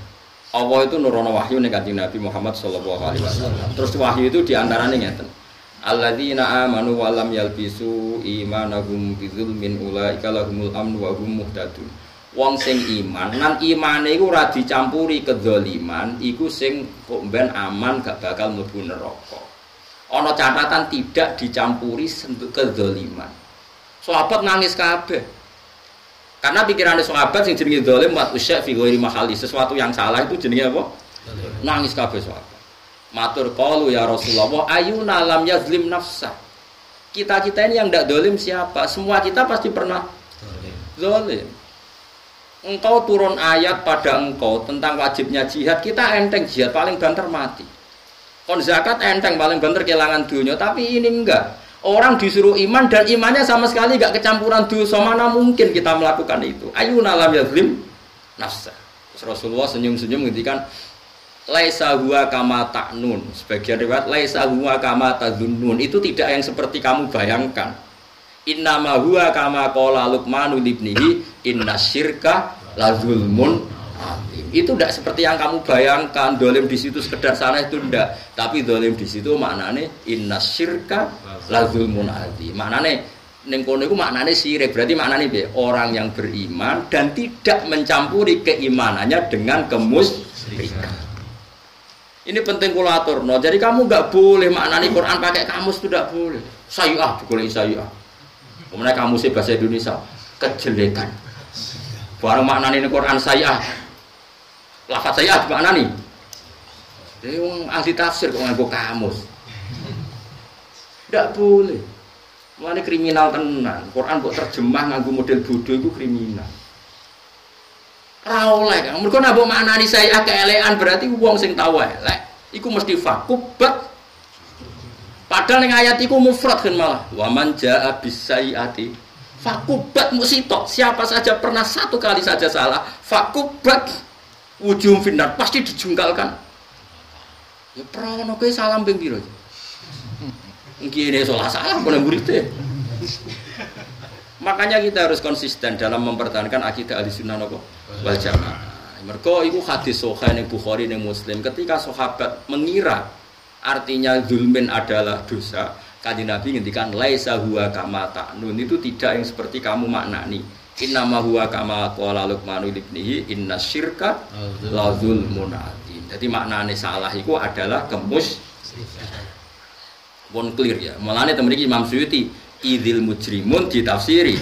[SPEAKER 1] Allah itu nurono wahyu ning Kanjeng Nabi Muhammad sallallahu alaihi wasallam. Terus wahyu itu diantaranya ngeten. Alladzina amanu wa lam yalbisu imanahum bidzulmin ulaika lahumul amnu wa hum muhtadun. Wong sing iman, nan imane iku ora dicampuri kedzaliman, iku sing kok ben aman gak bakal mlebu neraka. Ana catatan tidak dicampuri kedzaliman. Sahabat nangis kabeh. Karena pikirannya sahabat sing jenenge zalim wa usya fi ghairi mahalli, sesuatu yang salah itu jenenge apa? Nangis kabeh sahabat. Matur qalu ya Rasulullah, ayuna lam yazlim nafsa. Kita-kita ini yang ndak zalim siapa? Semua kita pasti pernah zalim. Engkau turun ayat pada engkau tentang wajibnya jihad, kita enteng jihad paling banter mati. Kon zakat enteng paling banter kehilangan dunia, tapi ini enggak. Orang disuruh iman dan imannya sama sekali enggak kecampuran dosa, mana mungkin kita melakukan itu? Ayuna lam yazlim nafsa. Rasulullah senyum-senyum ngendikan laisa huwa kama ta'nun. Sebagian riwayat laisa huwa kama tadzunnun. Itu tidak yang seperti kamu bayangkan. Innama huwa kama qala Luqmanu libnihi innasyirka lazulmun azim. Itu tidak seperti yang kamu bayangkan. Dolim di situ sekedar sana itu tidak. Tapi dolim di situ maknane innasyirka lazulmun azim. Maknane ning kono iku maknane syirik. Berarti maknane piye? Orang yang beriman dan tidak mencampuri keimanannya dengan kemusyrikan. Ini penting kula aturno. Jadi kamu enggak boleh maknani Quran pakai kamus itu tidak boleh. Sayyah digoleki sayyah. Kemudian kamu sih bahasa Indonesia kejelekan. Barang maknani Quran saya, lafaz saya maknani. Jadi orang ahli tafsir kok nganggo kamus. Tidak boleh. Mulane kriminal tenan. Quran kok terjemah nganggo model bodoh itu kriminal. Ra oleh kan. Mergo nek mbok maknani saya keelekan berarti wong sing tau elek. Iku mesti fakubat. Padahal yang ayat itu mufrad kan malah wa man jaa bisayyiati fakubat musitok. Siapa saja pernah satu kali saja salah fakubat wujum finnar, pasti dijungkalkan. Ya prawono kowe salam ping pira? Ngene salah boleh muridnya. Makanya kita harus konsisten dalam mempertahankan akidah Ahlussunnah wal Jamaah. Mergo iku hadis sahih ning Bukhari ning Muslim ketika sahabat mengira artinya zulmin adalah dosa, Kanjeng Nabi ngendikan laisa huwa kama ta'nun, itu tidak yang seperti kamu maknani. Innama huwa kama qala Luqmanu libnihi innasyirka la zulmun azim. Jadi maknane salah itu adalah kemusyrikan. Pun clear ya. Mulane temen iki Imam Suyuti idzil mujrimun ditafsiri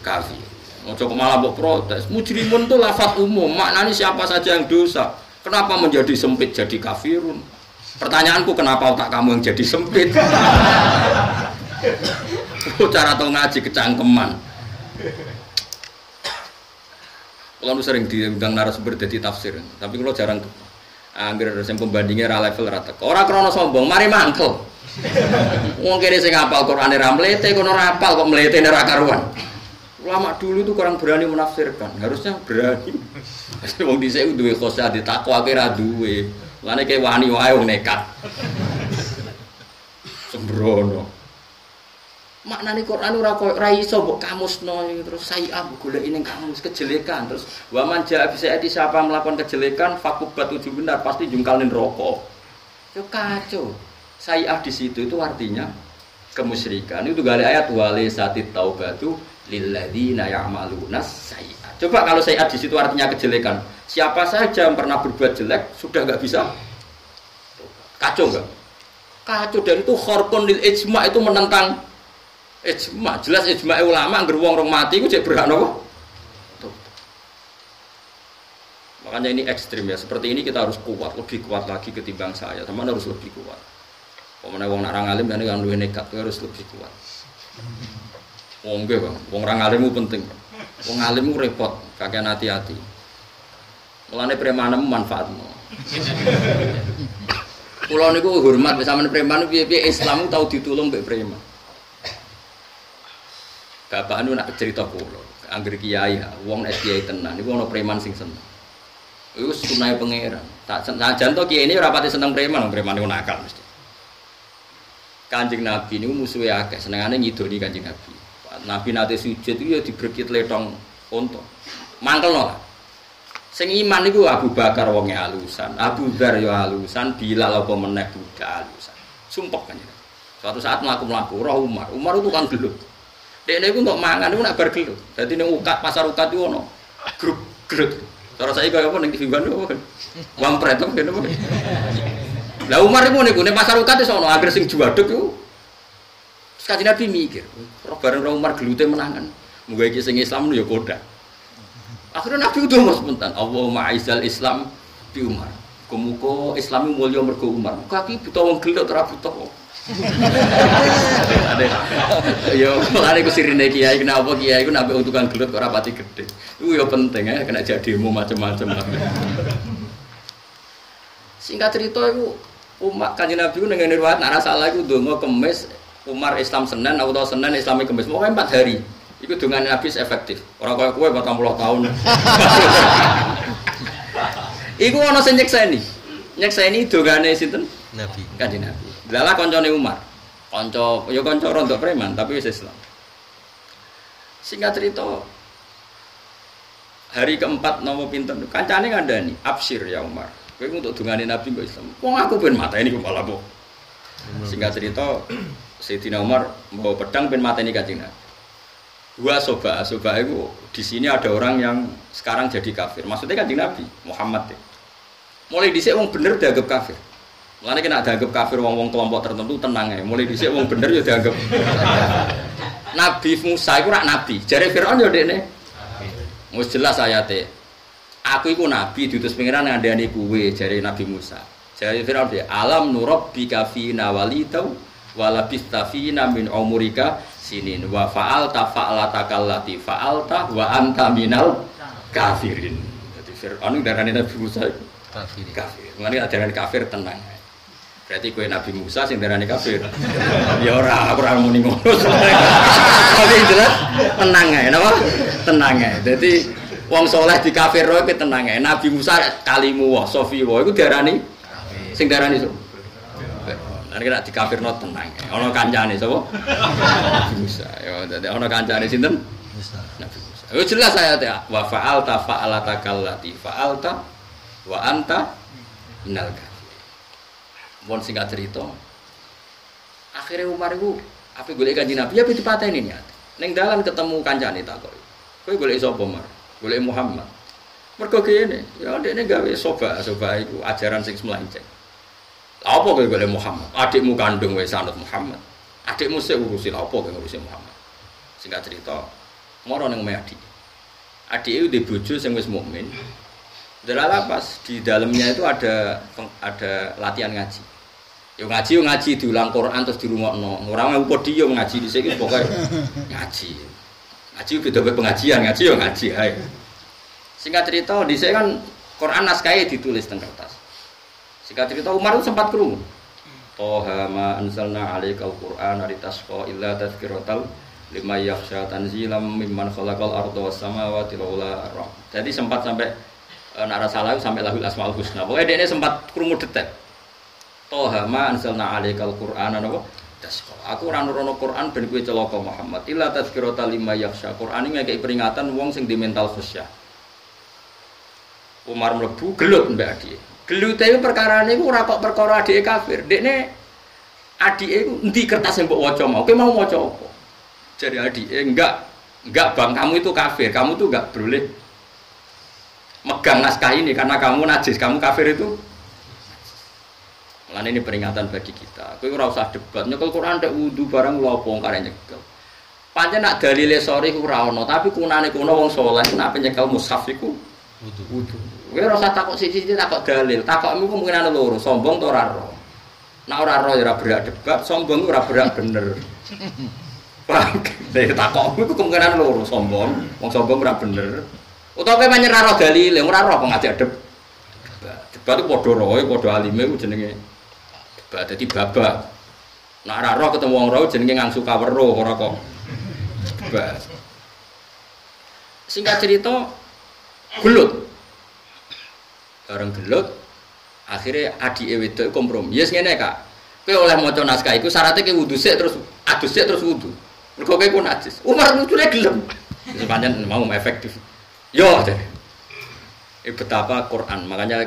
[SPEAKER 1] kafir. Ojo malah mbok protes. Mujrimun itu lafaz umum, maknane siapa saja yang dosa. Kenapa menjadi sempit jadi kafirun? Pertanyaanku kenapa otak kamu yang jadi sempit? Cara tau ngaji kecangkeman. Kalau sering diundang narasumber jadi tafsir, tapi kalau jarang angger sing pembandingnya ra level ra teko. Ora krana sombong, mari mangkel. Wong kene sing hafal Qur'ane ra mlete, kono ra hafal kok mletene ra karuan. Ulama dulu itu kurang berani menafsirkan, harusnya berani. Wong dhisik duwe khosyah ditakwa kira duwe. Lane kayak wani wae wong nekat. Sembrono. Maknane Quran ora koyo ra iso mbok kamusno terus saya goleki ning kamus kejelekan terus wa man jaa bisa siapa melakukan kejelekan fakubat tujuh benar pasti jungkal ning neraka. Yo kacau. Saya di situ itu artinya kemusyrikan. Itu gale ayat wali satit taubatu lil ladzina ya'maluna sayyi'at. Coba kalau sayyi'at di situ artinya kejelekan. Siapa saja yang pernah berbuat jelek sudah enggak bisa. Kacau enggak? Kacau, dan itu khorqun lil ijma', itu menentang ijma'. Jelas ijma' ulama angger wong rong mati iku cek berhak napa? Makanya ini ekstrim ya. Seperti ini kita harus kuat, lebih kuat lagi ketimbang saya. Teman harus lebih kuat. Pemene wong nak alim dan kan luwih nekat harus lebih kuat. Wong nggih, Bang. Wong ra alim penting. Wong alim repot, kakean hati-hati. Mulane premanem manfaatmu. Kula niku hormat sampeyan preman piye-piye Islam tau ditulung mbek preman. Bapak anu nak cerita kula, angger kiai, wong nek kiai tenan niku ana preman sing seneng. Iku sunai pangeran. Tak senajan to kiai ini ora pati seneng preman iku nakal mesti. Kanjeng Nabi niku musuhe akeh, senengane ngidoni Kanjeng Nabi. Nabi nate sujud iku ya dibrekit letong unta. Mangkelno lah. Sing iman niku Abu Bakar wonge alusan, Abu Dzar ya alusan, Bilal apa meneh budak alusan. Sumpah kan. Suatu saat mlaku-mlaku roh Umar itu kan gelut. Dekne iku untuk mangan iku nak bar gelut. Dadi ning ukat pasar ukat iku ono grup gelut. Cara saiki kaya apa ning TV Bandung apa? Wampret apa ngene apa? Lah Umar iku niku ning pasar ukat iso ono agar sing juwaduk iku. Sekali Nabi mikir, roh bareng roh Umar gelute menangan. Muga iki sing Islam ya koda. Akhirnya Nabi udah mau spontan. Allahumma aizal Islam di Umar. Muga Islam mulya mergo Umar. Muga iki buta wong gelut ora buta. Yo, mulane ku sirine kiai kenapa kiai ku nabe tukang gelut kok ora pati gedhe. Iku yo penting ya kena jadi demo macam-macam. Singkat cerita iku umat Kanjeng Nabi ku ning riwayat nek salah iku ndonga Kemis, Umar Islam Senin atau Senin Islami Kemis. Pokoke 4 hari. Iku dongane Nabi efektif. Ora kaya kowe 40 tahun. Iku ana sing nyekseni. Nyekseni dongane sinten? Nabi. Kanjeng Nabi. Lala koncone Umar, konco rontok preman tapi wis Islam. Singkat cerita, hari keempat nomor pinten, kancane ngandani, absir ya Umar. Kowe untuk dungane Nabi kok Islam. Wong aku ben mateni kepala po. Singkat cerita, Sayyidina Umar bawa pedang ben mateni Kanjeng Nabi. Dua soba itu di sini ada orang yang sekarang jadi kafir. Maksudnya Kanjeng Nabi Muhammad. Mulai dhisik wong bener dianggap kafir. Mulane kena dianggap kafir wong-wong kelompok tertentu tenang ya. Mulai dhisik wong bener ya dianggap. Nabi Musa iku rak nabi. Jare Firaun ya dekne. Wis jelas ayate. Aku iku nabi diutus pangeran ngandani kuwe jare Nabi Musa. Jare Firaun dia alam nurabbika fina walidau walabista fina min umurika sinin wa fa'alta fa'alatakallati fa'alta wa anta minal kafirin. Dadi Firaun darane Nabi Musa kafir. Mulane ajaran kafir tenang. Berarti kowe Nabi Musa sing darani kafir. Ya ora muni ngono. Tapi jelas tenang ae, napa? Tenang ae. Dadi wong saleh dikafirno iki tenang ae. Nabi Musa kalimu wa sofi wa iku diarani sing darani so. Nek nek dikafirno tenang ae. Ana kancane sapa? Nabi Musa. Ya dadi ana kancane sinten? Musa. Nabi Musa. Yo jelas ayate wa fa'alta fa'alatakallati fa'alta wa anta minal Bon singkat cerita, akhirnya Umar itu apa golek Kanjeng Nabi? Ya dipateni niat. Ning dalan ketemu kancane takok. Kowe golek sapa, Umar? Golek Muhammad. Mergo kene, ya ndekne gawe soba iku ajaran sing melenceng. Lha apa kowe golek Muhammad? Adikmu kandung wis anut Muhammad. Adikmu sik urusi lha apa kowe ngurusi Muhammad? Singkat cerita, moro ning omahe adik. Adik itu di bojo sing wis mukmin. Delala pas di dalamnya itu ada latihan ngaji. Yo ngaji diulang Quran terus dirungokno. Ora mau podium ngaji dhisik iki pokoke ngaji. Ngaji beda pengajian, ngaji yo ngaji ae. Singkat cerita dhisik kan Quran naskahnya ditulis teng kertas. Singkat cerita Umar itu sempat krungu. Toha ma anzalna 'alaikal Qur'ana litasqa illa tadhkiratal liman yakhsha tanzilam mimman khalaqal arda was samawati wal ardh. Jadi sempat sampai nara salah sampai lahul asmaul husna. Pokoknya dia sempat krungu detek. Toha ma anzalna 'alaikal Qur'ana napa? Tasqa. Aku ora nurono Quran ben kowe celaka Muhammad. Illa tadhkiratal liman yakhsha. Quran iki ngekeki peringatan wong sing di mental khusyah. Umar mlebu gelut mbek adike. Gelute iku perkarane iku ora kok perkara adike kafir. Dekne adike iku endi kertas sing mbok waca mau? Kowe mau maca apa? Jare adike, enggak Bang, kamu itu kafir. Kamu tuh enggak boleh megang naskah ini karena kamu najis, kamu kafir itu. Lan ini peringatan bagi kita. Kowe ora usah debat. Nyekel Quran tek wudu barang lho apa wong kare nyekel. Pancen nak dalile sore iku ora ono, tapi kunane kono wong saleh nek nyekel mushaf iku wudu. Kowe ora usah takok siji-siji takok dalil. Takokmu kemungkinan loro, sombong to ora ro. Nek ora ro ya ora berak debat, sombong ora berak bener. Paham? Dene takokmu iku kemungkinan loro, sombong, wong sombong ora bener. Utawa kowe pancen ora ro dalile, ora ro kok ngajak debat. Debat itu padha roe, padha alime ku jenenge debat dadi babak. Nek ora ro ketemu wong ro jenenge ngangsu kaweruh ora kok debat. Singkat cerita, gelut. Bareng gelut akhirnya adike wedok kompromi. Yes ngene Kak. Kowe oleh maca naskah iku syaratnya kowe wudu sik terus adus sik terus wudu. Mergo kowe ku najis. Umar lucune gelem. Sepanjang mau efektif. Yo deh. Betapa Quran. Makanya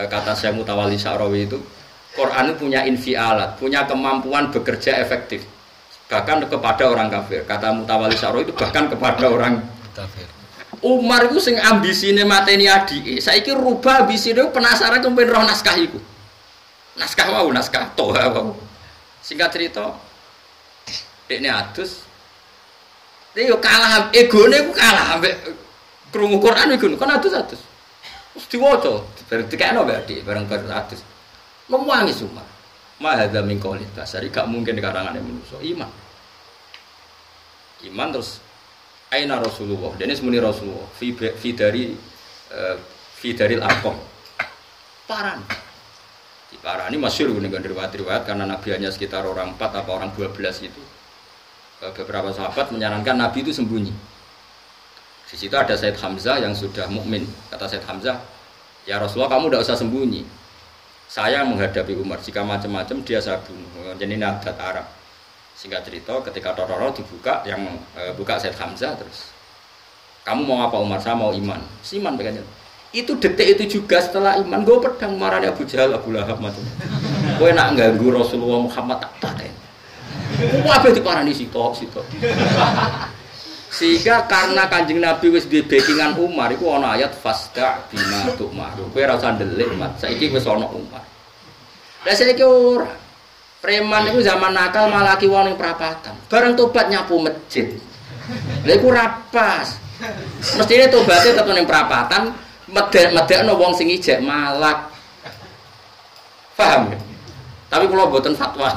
[SPEAKER 1] kata Syekh Mutawalli Sya'rawi itu Quran itu punya infialat, punya kemampuan bekerja efektif. Bahkan kepada orang kafir. Kata Mutawalli Sya'rawi itu bahkan kepada orang kafir. Umar itu sing ambisine mateni adike. Saiki rubah ambisine penasaran kepen roh naskah iku. Naskah wau, naskah Toha wau. Singkat cerita, dekne adus. Dia yo kalah, egone ku kalah ambek krungu Quran iku kan adus-adus. Terus diwaca, bareng dikekno mbek adik, bareng adus. Memuangi Umar. Ma hadza min qaulil basari, gak mungkin karangane manusa. Iman terus aina Rasulullah. Dene semuni Rasulullah fi daril Arqam. Paran. Diparani masyhur dengan riwayat-riwayat karena Nabi hanya sekitar orang 4 apa orang 12 itu. Beberapa sahabat menyarankan Nabi itu sembunyi. Di situ ada Said Hamzah yang sudah mukmin. Kata Said Hamzah, "Ya Rasulullah, kamu tidak usah sembunyi. Saya menghadapi Umar. Jika macam-macam dia saya bunuh." Jadi ini adat Arab. Singkat cerita, ketika Tororo dibuka, yang buka Said Hamzah terus, "Kamu mau apa Umar?" "Saya mau iman." "Iman begini." Itu detik itu juga setelah iman, gue pedang marahnya Abu Jahal, Abu Lahab macam. Gue nak ganggu Rasulullah Muhammad tak taten. Gue apa diparani sitok. Sehingga karena Kanjeng Nabi wis di backingan Umar, itu ana ayat fasda bima tu'mar. Gue rasa ndelik mat. Saiki wis ana Umar. Lah saiki ora. Preman itu zaman nakal malah ki wong ning perapatan. Bareng tobat nyapu masjid. Lha iku rapas. Mestine tobaté tetep ning perapatan. Medekno wong sing ijek malak. Paham ya? Tapi kula mboten fatwa.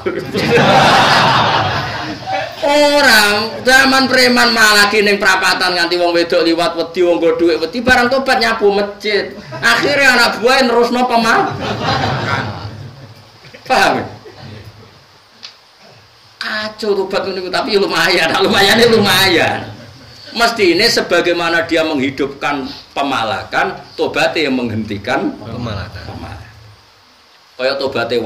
[SPEAKER 1] Orang zaman preman malah ning perapatan nganti wong wedok liwat wedi wong go dhuwit wedi barang tobat nyapu masjid. Akhirnya anak buah nerusno pemakan. Paham ya? Kacau tobat niku tapi lumayan, lumayan. Mestine sebagaimana dia menghidupkan pemalakan, tobaté yang menghentikan pemalakan. Kaya tobaté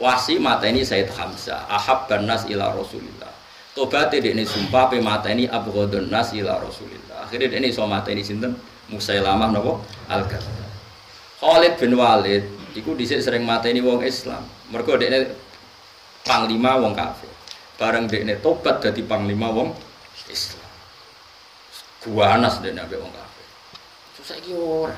[SPEAKER 1] Wasi mateni Said Hamzah, ahabban nas ila Rasulillah. Tobaté dekne sumpah pe mateni abghadun nas ila Rasulillah. Akhire dekne iso mateni sinten? Musailamah napa? Al-Kadzdzab. Khalid bin Walid iku dhisik sering mateni wong Islam. Mergo dekne panglima wong kafir. Bareng dekne tobat dadi panglima wong Islam. Guanas dekne ambek wong kafir. Susah iki ora.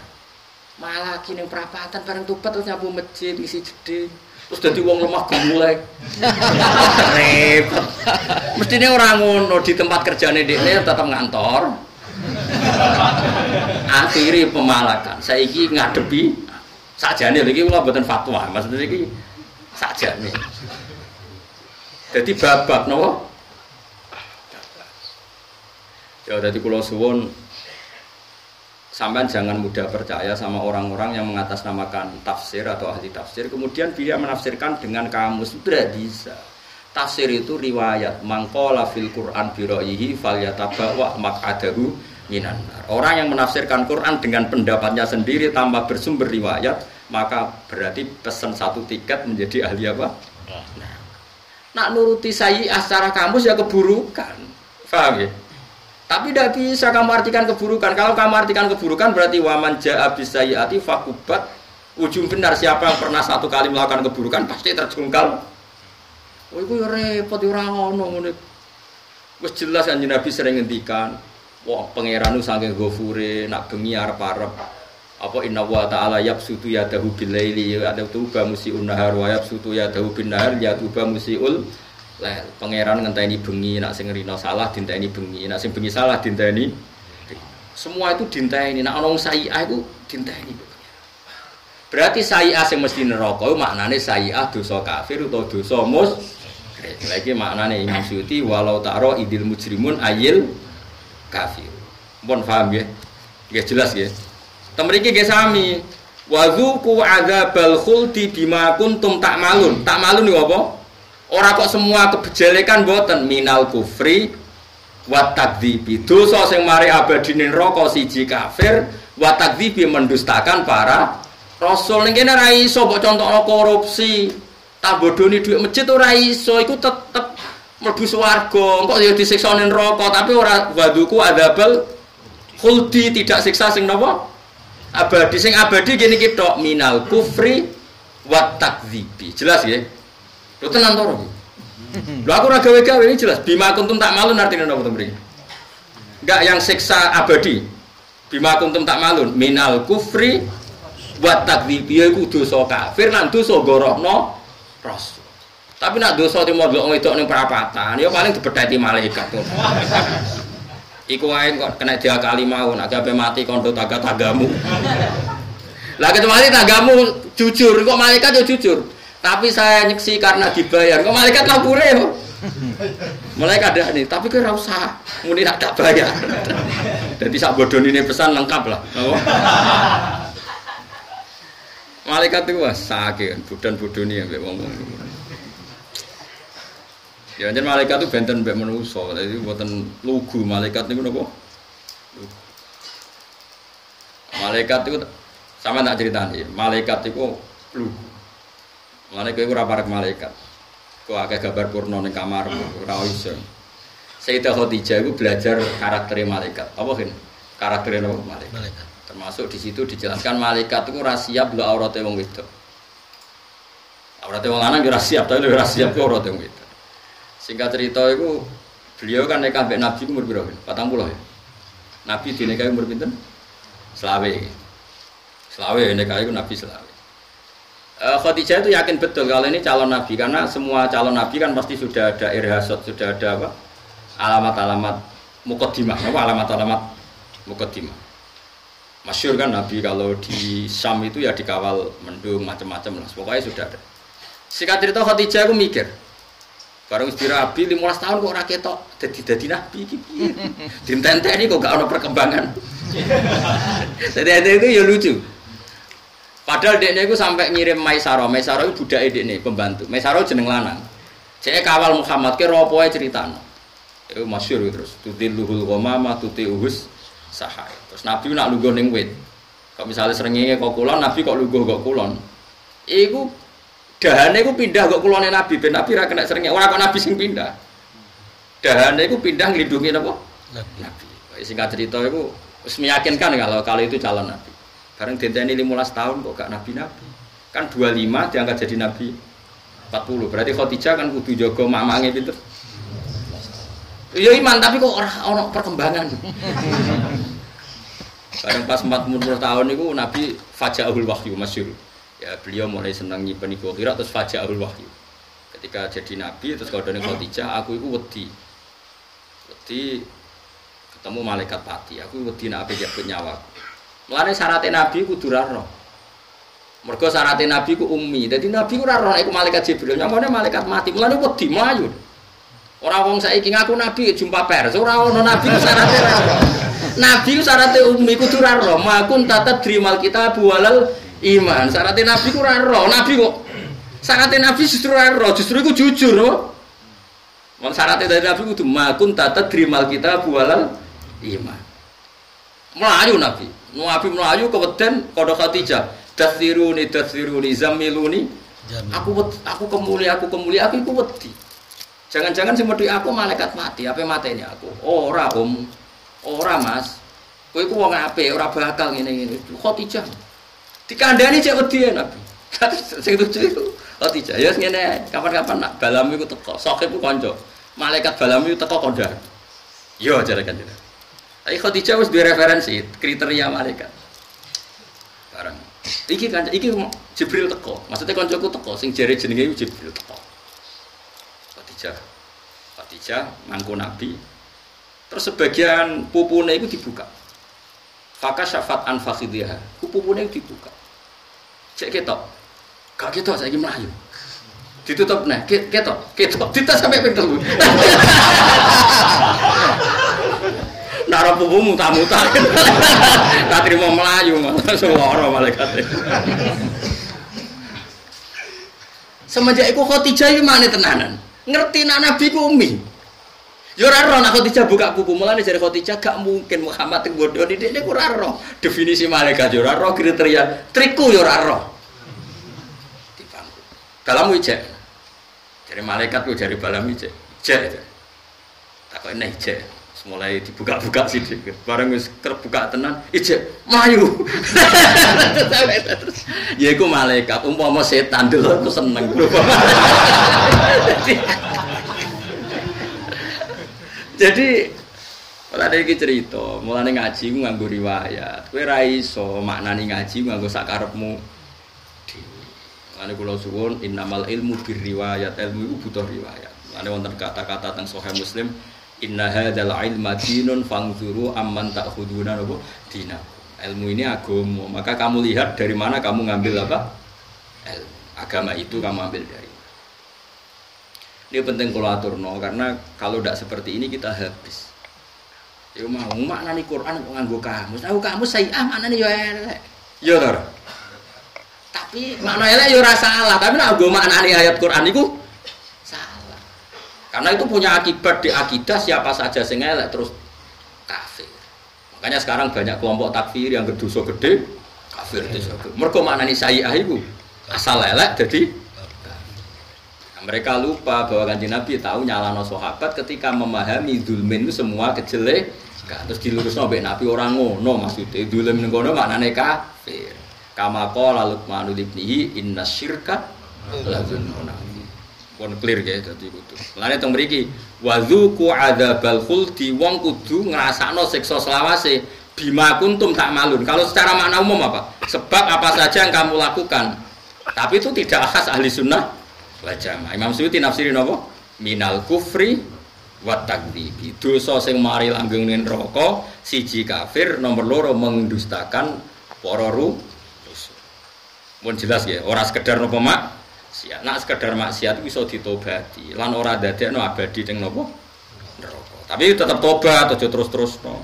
[SPEAKER 1] Malah ki ning perapatan bareng tobat terus nyapu masjid isi jeding. Terus dadi wong lemah gemulai. Repot. Mestine ora ngono di tempat kerjane dekne tetep ngantor. Akhiri pemalakan. Saiki ngadepi sakjane lho iki kula mboten fatwa. Maksud iki sakjane. Dadi babak napa? Ya dadi kula suwun sampean jangan mudah percaya sama orang-orang yang mengatasnamakan tafsir atau ahli tafsir kemudian dia menafsirkan dengan kamus. Tidak bisa. Tafsir itu riwayat. Mangqala fil Qur'an bi ra'yihi falyatabawa maq'adahu minan nar. Orang yang menafsirkan Quran dengan pendapatnya sendiri tanpa bersumber riwayat, maka berarti pesan satu tiket menjadi ahli apa? Nak nuruti sayyi'ah secara kamus ya keburukan. Paham ya? Tapi tidak bisa kamu artikan keburukan. Kalau kamu artikan keburukan berarti waman ja'a bisayyi'ati faqubat. Ujung benar siapa yang pernah satu kali melakukan keburukan pasti terjungkal. Oh iku yo repot ora ngono ngene. Wis jelas kan Nabi sering ngendikan, wah pangeran nu saking ghafure nak bengi arep-arep apa inna wa ta'ala yabsutu yadahu bilaili ya ada tuba musiun nahar wa yabsutu yadahu bin nahar ya tuba musiul lail. Pangeran ngenteni bengi nak sing rino salah dinteni bengi, nak sing bengi salah dinteni. Semua itu dinteni. Nak ana sayyi'ah iku dinteni. Berarti sayyi'ah sing mesti neraka iku maknane sayyi'ah dosa kafir utawa dosa musyrik. Lagi maknane Imam Suyuti walau ta'ra idil mujrimun ayil kafir. Mohon paham ya? Nggih jelas ya. Temriki nggih sami. Wa dzuqu adzabal khuldi bima kuntum ta'malun. Ta'malun niku apa? Ora kok semua kebejelekan mboten minal kufri wa takdzibi. Dosa sing mari abadi ning neraka siji kafir, wa takdzibi mendustakan para Rasul ning kene ra iso mbok contokno korupsi. Tak bodoni dhuwit masjid ora iso, iku tetep mlebu swarga. Engko ya disiksa ning neraka, tapi ora waduku adzabal khuldi, tidak siksa sing napa? Abadi. Sing abadi gene iki tok minal kufri wa takdzibi. Jelas nggih? Lho tenan to iki. Lho aku ora gawe-gawe ini jelas. Bima kuntum tak malun artinya napa to mriki? Enggak yang siksa abadi. Bima kuntum tak malun minal kufri wa takdzibi iku dosa kafir lan dosa gorohno Rasul. Tapi nak dosa dimodlok wedok ning perapatan, ya paling dibetheti malaikat to. Iku wae kok kena diakali mau, nak gawe mati kondo tagamu. Lah kecuali tagamu jujur, kok malaikat yo jujur. Tapi saya nyeksi karena dibayar. Kok malaikat labure yo. Malaikat ada nih, tapi kowe ora usah muni tak bayar. Dadi sak bodonine pesan lengkap lah. Malaikat itu wah sakit, bodan-bodoni yang ngomong. Ya jadi malaikat itu benten mbek manusa, jadi buatan lugu malaikat itu napa? Malaikat itu sama tak ceritani, malaikat itu lugu. Malaikat itu raparek malaikat. Kok akeh gambar porno ning kamar ora iso. Sayyidah Khadijah itu belajar karakter malaikat. Apa kan? Karakter malaikat. Termasuk di situ dijelaskan malaikat itu ora siap lho aurate wong wedok. Aurate wong lanang ora siap, tapi ora siap kok aurate wong wedok. Singkat cerita itu beliau kan nikah mbek Nabi umur piro? 40 ya. Nabi dinikahi umur pinten? 20. 20 nikah itu Nabi 20. Khadijah itu yakin betul kalau ini calon Nabi karena semua calon Nabi kan pasti sudah ada irhasat, sudah ada apa? Alamat-alamat muqaddimah, apa alamat-alamat muqaddimah. Masyhur kan Nabi kalau di Syam itu ya dikawal mendung macam-macam lah. Pokoknya sudah ada. Singkat cerita Khadijah aku mikir. Bareng wis dirabi 15 tahun kok ora ketok dadi nabi iki piye. Dintenteni kok gak ono perkembangan. Jadi itu ya lucu. Padahal dekne iku sampai ngirim Maisarah. Maisarah iku budake dekne, pembantu. Maisarah jeneng lanang. Cek kawal Muhammad ki ropoe critane. Iku masyhur terus. Tudilluhul ghamama tuti'uhus sahai. Terus Nabi nak lungguh ning wit. Kok misalnya srengenge kok kulon, Nabi kok lungguh kok kulon. Iku dahane iku pindah kok kulone Nabi, ben Nabi ra kena srengenge. Ora kok Nabi sing pindah. Dahane iku pindah nglindungi napa? Nabi. Singkat cerita iku wis meyakinkan kalau itu calon Nabi. Bareng dinteni 15 tahun kok gak nabi-nabi. Kan 25 diangkat jadi nabi 40. Berarti Khadijah kan kudu jaga mamange pinter. Ya iman tapi kok ora ono perkembangan. Bareng pas 40 tahun niku Nabi fajaahul wahyu masyhur. Ya beliau mulai senang nyimpen iku kira terus fajaahul wahyu. Ketika jadi nabi terus kodone Khadijah, aku iku wedi. Wedi ketemu malaikat pati. Aku wedi nek ape jabut nyawa. Mulane syaratnya nabi kudu ra roh. Mergo syaratnya nabi ku ummi. Dadi nabi ku ora roh iku malaikat Jibril. Nyamane malaikat mati. Mulane wedi mlayu. Ora wong saiki ngaku nabi jumpa pers, ora ono nabi syaratnya ra. Nabi syaratnya ummi kudu ra roh, makun tatad drimal kitab walal iman. Syaratnya nabi ku ra roh, nabi kok syaratnya nabi justru ra roh, justru iku jujur loh. Mon syaratnya dari nabi kudu makun tatad drimal kitab walal iman. Melayu nabi, nabi melayu keweden kodok Khadijah, dasiruni zamiluni. Aku kemuli, aku iku wedi. Jangan-jangan sing medhi aku malaikat mati, apa mateni aku? Ora Om. Ora Mas. Kowe iku wong apik, ora bakal ngene-ngene. Khadijah. Dikandani cek wedi Nabi. Sing lucu iku Khadijah. Ya ngene, kapan-kapan nak balam iku teko. Sokep iku kanca. Malaikat balam iku teko kondhar. Yo jare kanjeng. Tapi Khadijah wis duwe referensi kriteria malaikat. Barang. Iki Jibril teko. Maksudnya kancaku teko sing jare jenenge Jibril teko. Khadijah mangku Nabi. Terus sebagian pupune itu dibuka. Faka syafat an fakhidhiha. Pupune dibuka. Cek ketok. Gak ketok saiki mlayu. Ditutup nah, ketok. Ditas sampai ping 3. Nara pupu muta-muta. Tak trimo mlayu langsung lara malaikat. Semenjak iku Khadijah iki mane tenanan. Ngerti nak nabi ku ummi. Yo ora ro nek Khadijah buka buku mulane jare Khadijah gak mungkin Muhammad sing bodoh dhekne ora ro. Definisi malaikat yo ora ro kriteria triku yo ora ro. Dipangku. Dalam ijek. Jare malaikat yo jare balam ijek. Ijek. Takok nek ijek mulai dibuka-buka sithik. Bareng wis terbuka tenan ijek mlayu. Terus ya iku malaikat umpama setan delok seneng. Jadi mulane iki cerita, mulane ngaji nganggo riwayat. Kowe ra iso maknani ngaji nganggo sak karepmu dhewe. Mulane kula suwun innamal ilmu birriwayat, ilmu iku butuh riwayat. Mulane wonten kata-kata teng Sahih Muslim, inna hadzal ilma dinun fangzuru amman ta'khuduna dina. Ilmu ini agama, maka kamu lihat dari mana kamu ngambil apa? Ilmu. Agama itu kamu ambil dari. Ini penting kalau aturno karena kalau tidak seperti ini kita habis. Ya mau maknani Quran nganggo kamus. Tahu kamus saya maknani yo elek. Yo to. Tapi makna elek yo ora salah, tapi nek nggo maknani ayat Quran iku salah. Karena itu punya akibat di akidah siapa saja sing elek terus kafir. Makanya sekarang banyak kelompok takfir yang berdosa gede kafir dosa gede. Mergo maknani saya iku asal elek jadi mereka lupa bahwa Kanjeng Nabi tahu nyalano sahabat ketika memahami zulmin itu semua kejelek, terus dilurusno mbek Nabi orang ngono maksudnya zulm ning kono maknane kafir. Kama qala Luqman ibnihi innasyirka la zulmun. Pun clear ya dadi kudu. Lane teng mriki wazuqu adzabal khuldi wong kudu ngrasakno siksa selawase bima kuntum tak malun. Kalau secara makna umum apa? Sebab apa saja yang kamu lakukan. Tapi itu tidak khas ahli sunnah wal jamaah. Imam Suyuti nafsirin apa? Minal kufri wa takdzibi. Dosa sing mari langgeng ning neraka, siji kafir, nomor loro mendustakan para rasul. Mun jelas ya, ora sekedar napa maksiat. Nek sekedar maksiat iso ditobati, lan ora dadekno abadi ning napa? Neraka. Tapi tetap tobat, aja terus-terusno.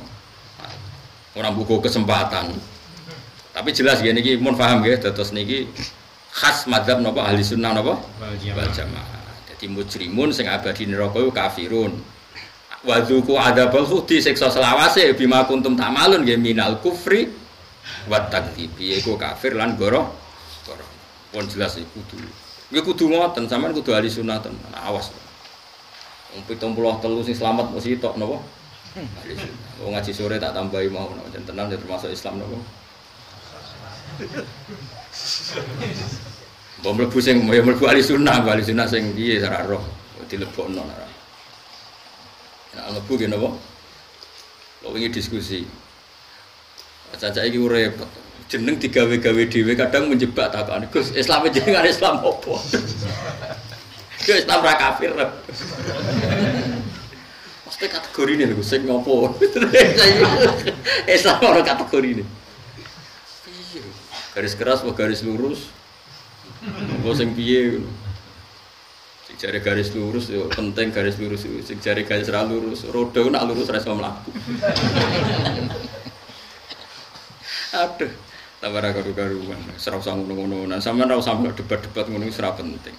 [SPEAKER 1] Ora buku kesempatan. Tapi jelas ya niki mun paham nggih, dados niki khas madzhab napa ahli sunnah napa wal jamaah. Dadi mujrimun sing abadi neraka iku kafirun. Wa dzuqu adzabal khudi siksa selawase bima kuntum ta'malun nggih minal kufri wa takdzibi iku kafir lan goro. Pun jelas iku kudu. Nggih kudu ngoten sampean kudu ahli sunnah tenan. Awas. Wong 73 sing slamet mesti tok napa? Ahli sunnah. Wong ngaji sore tak tambahi mau tenan termasuk Islam napa? Mbok mlebu sing mlebu ahli sunnah sing piye ora roh dilebokno ora. Nek mlebu ki napa? Lho wingi diskusi. Caca iki repot. Jeneng digawe-gawe dhewe kadang menjebak takane. Gus, Islam jenengan Islam opo? Yo Islam ra kafir. Mesti kategorine lho sing ngopo? Islam ora kategorine. Garis keras atau garis lurus? Apa sing piye? Sing jare garis lurus yo penting garis lurus, sing jare garis ra lurus, roda nak lurus ra iso mlaku. Aduh, tambah ra karu-karuan. Ora usah ngono-ngono. Sampeyan ora usah debat-debat ngono wis ora penting.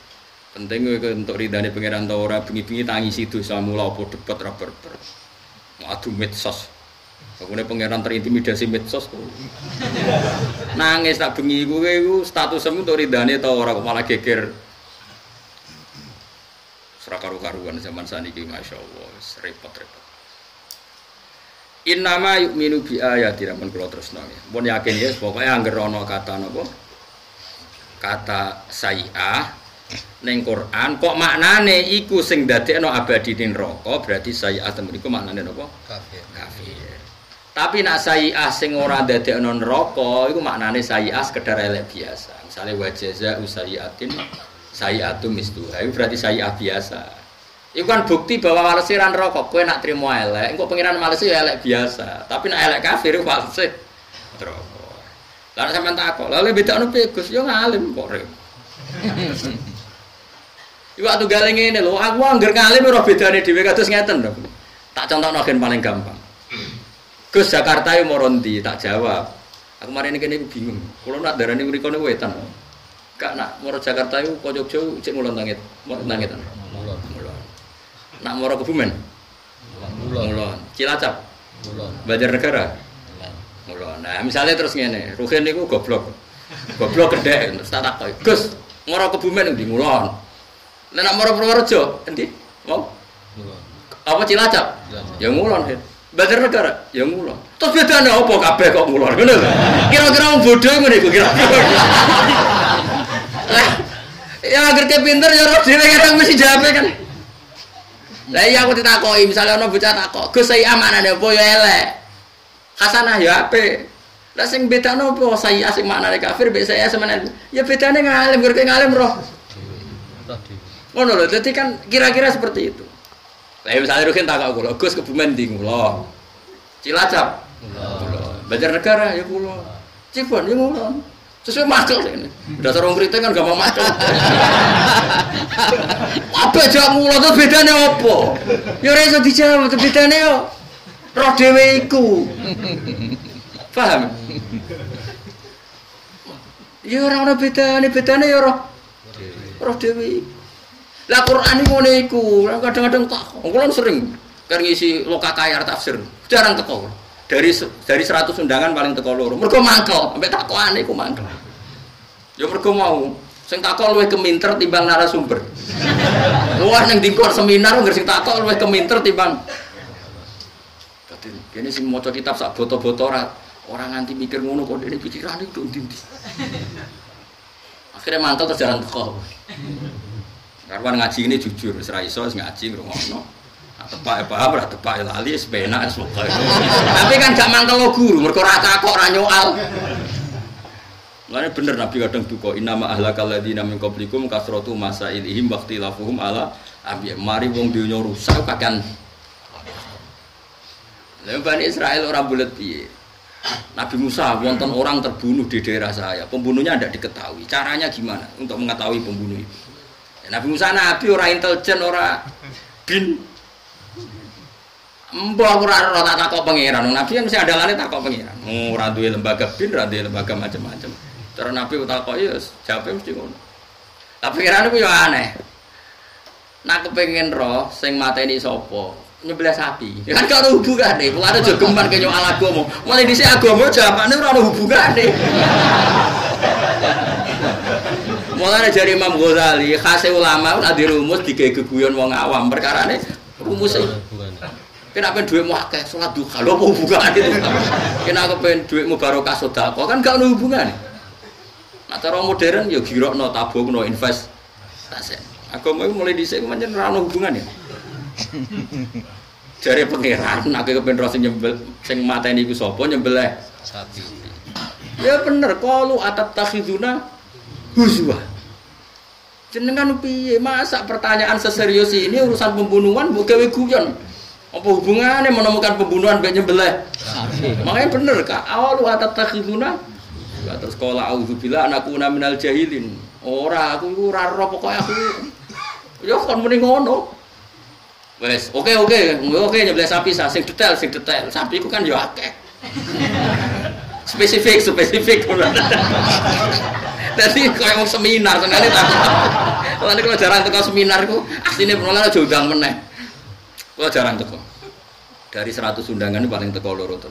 [SPEAKER 1] Penting kowe entuk ridane pangeran ta ora bengi-bengi tangisi dosa mula apa debat ra berber. Adu medsos. Pokoknya pangeran terintimidasi medsos kok. Nangis tak bengi kowe iku statusmu untuk ridane ta ora kok malah geger. Ora karu-karuan zaman saniki masyaallah repot-repot. Innama yu'minu bi ayati ramen kula tresno ya. Mun yakin ya pokoke anggere ana kata napa? Kata sayi'ah ning Quran kok maknane iku sing dadekno abadi ning neraka berarti sayi'ah temen iku maknane napa? Kafir. Tapi nak sayi'ah sing ora dadekno neraka iku maknane sayi'ah sekedar elek biasa. Misale wa jazaa'u sayi'atin sayi'atu misluha. Iku berarti sayi'ah biasa. Iku kan bukti bahwa walese ra neraka. Kowe nak trimo elek, engko pengiran walese ya elek biasa. Tapi nak elek kafir iku walese neraka. Lah sampean takok, lha bedakno piye Gus? Ya ngalim kok rek. Iku atuh gale ngene lho, aku angger ngalim ora bedane dhewe kados ngeten lho. Tak contohno gen paling gampang. Gus Jakarta yo moro ndi? Tak jawab. Aku marene kene iku bingung. Kulo nak darani mriko niku wetan. Gak nak moro Jakarta iku kok Jogja cek mulon tangit. Mulon tangitan. Mulon. Nak moro Kebumen. Mulon. Cilacap.
[SPEAKER 2] Mulon.
[SPEAKER 1] Banjarnegara. Mulon. Nah, misalnya terus ngene, Ruhin niku goblok. Goblok gedhe terus tak takoki. Gus, ngoro Kebumen ndi Mulon. Lah nek moro Purworejo endi? Mau?
[SPEAKER 2] Mulon.
[SPEAKER 1] Apa Cilacap?
[SPEAKER 2] Cilacap.
[SPEAKER 1] Ya Mulon. Banjarnegara ya Mulon. Terus bedane apa kabeh kok Mulon? Ngono lho. Kira-kira wong bodho ngene iku kira-kira. Ya agar ke pinter ya roh dhewe kadang mesti jawab kan. Lah iya aku ditakoki, misalnya ana bocah takok, "Gus saya amanane apa ya elek?" Hasanah ya apik. Lah sing bedane apa saya sing maknane kafir mbek saya semenan. Ya bedane ngalim, gerke ngalim roh. Ngono lho, dadi kan kira-kira seperti itu. Lah misalnya Ruhin takok kula, "Gus Kebumen ndi kula?" Cilacap. Kula. Banjarnegara ya kula. Cibon ya kula. Sesuai makul ini. Dasar orang kritik kan gampang makul. Apa jawab mula itu bedanya apa? Ya ora iso dijawab, bedane yo roh dhewe iku. Paham? Ya ora ono bedane ya roh dhewe. Lah Quran iki ngene iku, kadang-kadang tak kula sering kan ngisi lokakayar tafsir. Jarang teko. Dari 100 undangan paling teko loro. Mergo mangkel, sampai takokane iku mangkel. Ya mergo mau sing takok luwih keminter timbang narasumber. Wah ning dingkor seminar ngger sing takok luwih keminter timbang. Dadi kene sing maca kitab sak boto-boto ora nganti mikir ngono kok dene pikirane kok ndi-ndi. Akhire mangkel terus jarang teko. Karwan ngaji ini jujur, wis ra iso ngaji ngrungokno. Tepak paham ora tepak lali wis penak wis pokoke. Tapi kan gak mangkel guru, mergo ora takok ora nyoal. Mulane bener Nabi kadang duka inama ahlakal ladina min qablikum kasratu masailihim waqtilafuhum ala ambiya. Mari wong donya rusak kakan. Lha Bani Israil ora bulet piye. Nabi Musa wonten orang terbunuh di daerah saya. Pembunuhnya tidak diketahui. Caranya gimana untuk mengetahui pembunuh itu? Ya, Nabi Musa nabi ora intelijen ora bin. Mbah ora tak takok pangeran. Nabi kan mesti andalane takok pangeran. Ora duwe lembaga bin, ora duwe lembaga macam-macam. Terus Nabi takok ya jawabe mesti ngono. Tapi pangeran ku yo aneh. Nak kepengin roh sing mateni sapa? Nyebelah sapi. Ya kan gak ada hubungane. Wong ada jogeman ke nyoal agama. Mulai dhisik agama jawabane ora ana hubungane. Mulane jare Imam Ghazali, khase ulama nek dirumus digawe geguyon wong awam. Perkarane rumus e kena pengen duitmu akeh salat duha lho apa hubungane itu kena kepen duitmu barokah sedekah kan gak ono hubungane nek cara modern ya girokno tabungno investasi agama iku mulai dhisik pancen ora ono hubungane jare pangeran nek kepen ro sing nyembel sing mateni iku sapa nyembelih sapi ya bener qalu atattakhizuna huzwa jenengan piye masa pertanyaan seserius ini urusan pembunuhan mbok gawe guyon. Apa hubungannya menemukan pembunuhan mbek nyembelih? Makanya bener Kak, awal atattakhizuna terus qala auzubillah anakuna minal jahilin. Ora aku iku ora ro pokoke aku. Ya kon muni ngono. Wes, oke nyembelih sapi sing detail. Sapi iku kan ya akeh. Spesifik. Dadi koyo wong seminar senengane tak. Lan kalau jarang teko seminar ku asline penolak aja undang meneh. Kalau jarang teko. Dari 100 undangan paling teko loro to.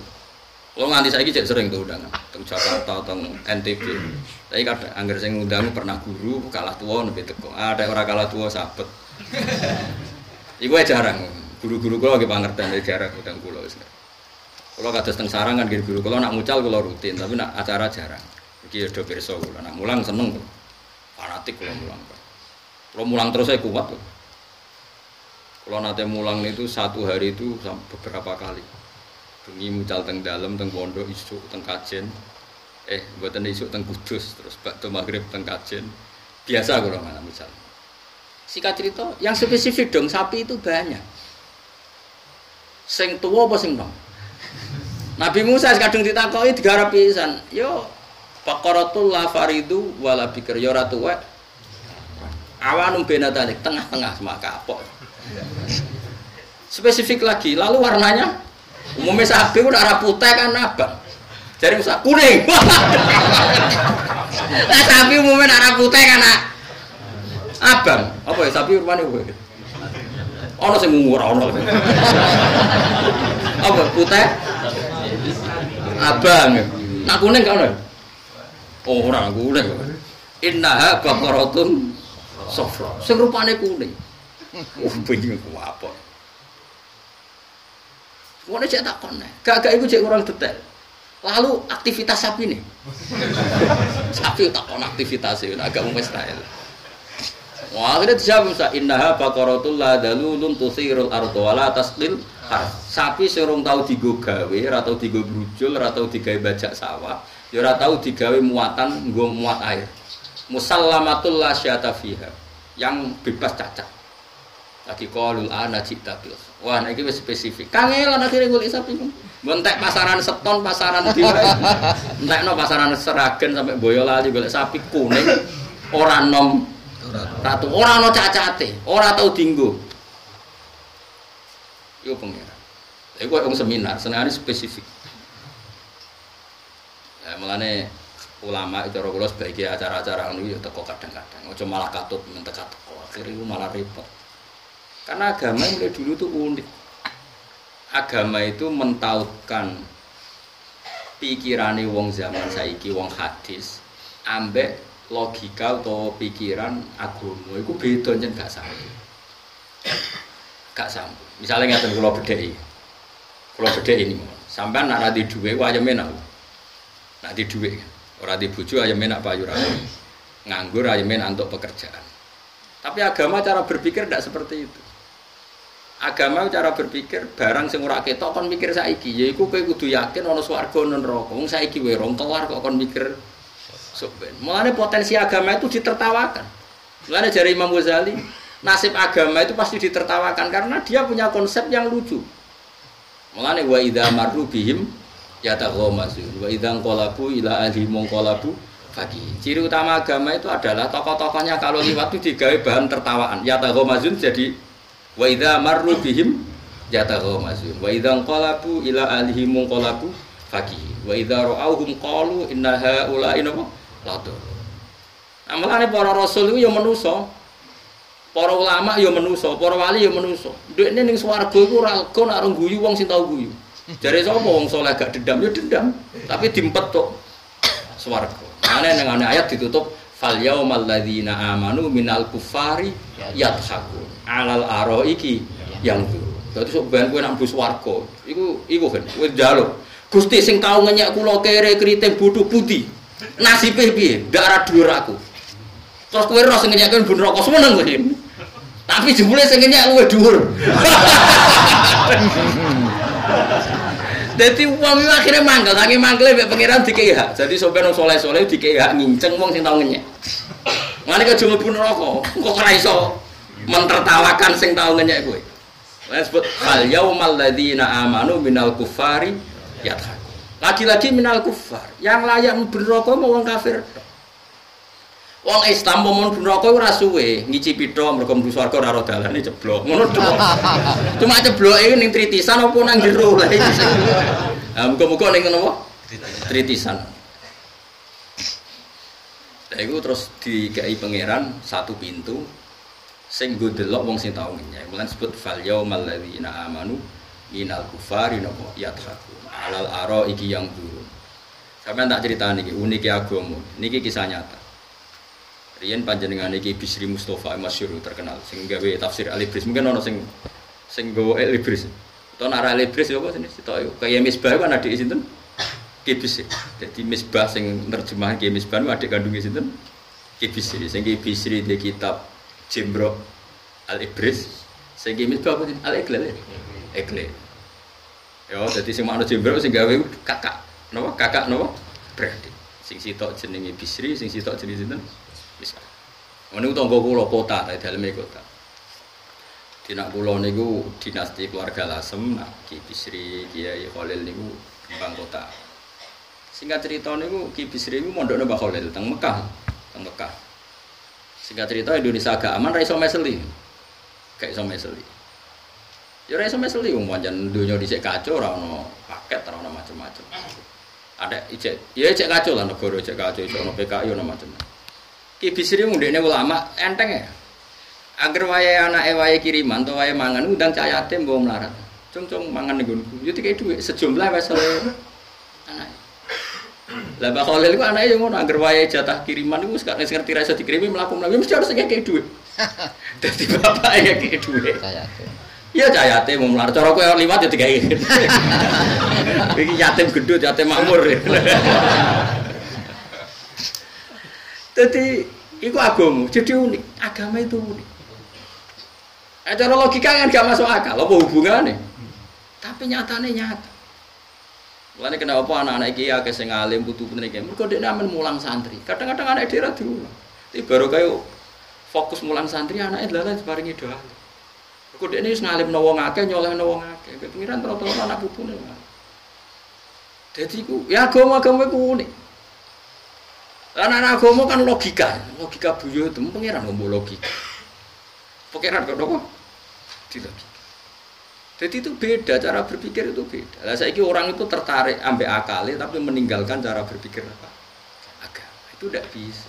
[SPEAKER 1] Kalau nganti saiki cek sering tuh undangan teng Jakarta, teng NTB. Tapi kadang angger sing ngundang pernah guru kalah tuwa nembe teko. Ada ora kalah tuwa sabet. Iku jarang. Guru-guru kula lagi pangerten jarang undang kula wis. Kula kados teng sarang kan guru kula nak mucal kula rutin, tapi nak acara jarang. Iki do pirsa kula nak mulang seneng kula. Fanatik kula mulang. Kula mulang terus saya kuat kok. Kalau nanti mulang itu satu hari itu beberapa kali. Bengi mucal teng dalam, teng pondok, isuk teng kajen. Buatan isuk teng Kudus, terus bakto maghrib teng kajen. Biasa kalau mana mucal. Singkat cerita, yang spesifik dong sapi itu banyak. Sing tua apa sing nom? Nabi Musa kadang ditakoki digarap pisan. Yo Baqaratul la faridu wala bikr yo ora tuwek. Awanum benatalik tengah-tengah sama kapok. Spesifik lagi, lalu warnanya umumnya sapi udah arah putih kan abang. Jadi Musa kuning. Nah sapi umumnya arah putih kan abang. Apa ya sapi warnanya apa? Ono sing ungu ora ono. Apa putih? Abang. Nak kuning gak ono. Oh ora kuning. Innaha baqaratun safra. Sing rupane kuning. Oh bingung ku apa. Ngono cek takon. Gak iku cek kurang detail. Lalu aktivitas sapi nih. Sapi takon aktivitasnya agak mustahil. Wah, akhirnya dijawab Musa, innaha baqaratul la dalulun tusirul ardu wala tasqil. Sapi serong tahu digo gawe, ora tau digo brujul, ora tau digawe bajak sawah, ya ora tau digawe muatan nggo muat air. Musallamatul la syata fiha, yang bebas cacat. Lagi qalul ana cita bil. Wah, nek iki wis spesifik. Kangelan akhire golek sapi. Montek pasaran seton, pasaran diwa. Entekno pasaran Seragen sampai Boyolali golek sapi kuning ora nom ratu, ora ana cacate, ora tau dinggo. Yo pengira. Iku wong seminar, senengane spesifik. Lah mulane ulama itu cara kula sebagai acara-acara ngono yo teko kadang-kadang. Aja malah katut mentek-teko. Akhire iku malah repot. Karena agama mulai dulu itu unik. Agama itu mentautkan pikirane wong zaman saiki, wong hadis, ambek logika atau pikiran agama itu beda jen gak sama. Gak sama. Misalnya ngaten kula bedheki. Kula bedheki ini, sampean nak radi dhuwit ku ayeme nak. Nak di dhuwit, ora di bojo ayeme nak payu ra. Nganggur ayeme untuk pekerjaan. Tapi agama cara berpikir tidak seperti itu. Agama cara berpikir barang sing ora ketok kon mikir saiki, yaiku kowe kudu yakin ana swarga ana neraka. Wong saiki wae rong kelar kok kon mikir sok ben. Mulane potensi agama itu ditertawakan. Mulane jare Imam Ghazali, nasib agama itu pasti ditertawakan karena dia punya konsep yang lucu. Mulane wa idza marru bihim yataghamazun wa idza qalabu ila ahlihim qalabu faqih. Ciri utama agama itu adalah tokoh-tokohnya kalau liwat itu digawe bahan tertawaan. Yataghamazun jadi wa idza marru bihim yataghamazun wa idza qalabu ila ahlihim qalabu faqih wa idza ra'awhum qalu inna haula'i lado. Amalane para rasul iku ya manusa. Para ulama ya manusa, para wali ya manusa. Dekne ning swarga iku ora lega nek arep guyu wong sing tau guyu. Jare sapa wong saleh gak dendam ya dendam, tapi dimpet tok swarga. Mane nang ayat ditutup fal yaumal ladzina amanu minal kufari yadhakun alal araiki yang tuh. Dadi sok ben kowe nang bus swarga. Iku kan kowe njaluk. Gusti sing tau ngenyek kula kere kriting bodho budi. Nasibe piye? Ndak ra dhuwur aku. Terus kowe ora sing ngenyekne ben neraka seneng kowe. Tapi jebule sing ngenyek luwih dhuwur. Dadi wong iki akhire mangkel, saking mangkele mek pangeran dikei hak. Dadi sampeyan wong saleh-saleh dikei hak nginceng wong sing tau ngenyek. Mane kok aja mlebu neraka. Kok ora iso mentertawakan sing tau ngenyek kowe. Wes sebut fal yaumal ladzina amanu minal kufari yadhak. Lagi-lagi minal kufar. Yang layak neraka mau wong kafir. Wong Islam mau neraka ora suwe, ngicipi tok mergo mlebu swarga ora ora dalane ceblok. Ngono tok. Cuma cebloke ning tritisan apa nang jero. Lah iki sing. Ah muga-muga ning napa? Tritisan. Lah iku terus dikai pangeran satu pintu sing nggo delok wong sing tau ngenyek. Mulan sebut fal yaumal ladzina amanu minal kufari napa yadhakun alal araiki yang turun. Sampeyan tak critani iki unike agama. Niki kisah nyata. Riyen panjenengan iki Bisri Mustafa masyhur terkenal sing gawe tafsir Al-Ibris. Mungkin ana sing gawe Al-Ibris. Utawa nara Al-Ibris apa sini sitok kaya Misbah kan adik sinten? Ki Bisri. Dadi Misbah sing nerjemah Ki Misbah adik kandunge sinten? Ki Bisri. Sing Ki Bisri di kitab Jimro Al-Ibris. Sing Ki Misbah apa Al-Iqlal. Iqlal. Ya dadi sing makna Jimro sing gawe kakak. Napa? Kakak napa? Beradik. Sing sitok jenenge Bisri, sing sitok jenenge sinten? Misbah. Ini tangga kula kota, dari daleme kota. Dina kula niku dinasti keluarga Lasem, Ki Bisri, Kiai Khalil niku kembang kota. Singkat cerita niku Ki Bisri niku mondokne Mbah Khalil teng Mekah, Singkat cerita Indonesia agak aman ra iso meseli. Gak iso meseli. Ya ora iso meseli wong pancen donya dhisik kacau ora ono paket, ora ono macam-macam. Ada ijek kacau lah negara ijek kacau, iso ono PKI ono macam-macam. Ki Bisri ndekne ulama enteng ya. Angger wae anake wae kiriman to wae mangan undang cah yatim mbok melarat. Cung mangan ning nggonku. Yo dikek dhuwit sejumlah wis anake. Lah Pak Khalil iku anake yo ngono angger wae jatah kiriman iku wis gak ngerti ra iso dikirimi mlaku-mlaku mesti harus ngekek dhuwit. Dadi bapak ngekek dhuwit. Cah yatim. Iya cah yatim mau melarat. Cara kowe liwat yo dikek. Iki yatim gendut, yatim makmur. Dadi iku agama, jadi unik. Agama itu unik. Cara logika kan gak masuk akal, apa hubungannya? Tapi nyatanya nyata. Mulane kenapa anak-anak iki akeh sing alim putu-putune iki? Mergo dekne amen mulang santri. Kadang-kadang anak dhewe diulang. Iki baru kaya fokus mulang santri anake dalan diparingi doa. Mergo dekne wis ngalimno wong akeh, nyolehno wong akeh. Pengiran rata-rata anak putune. Dadi ku ya agama-agama ku unik. Anak-anak agama kan logika buyo itu pengiran ngomong logika. Pengiran kok apa? Tidak. Jadi itu beda, cara berpikir itu beda. Lah saiki orang itu tertarik ambek akale tapi meninggalkan cara berpikir apa? Agama. Itu tidak bisa.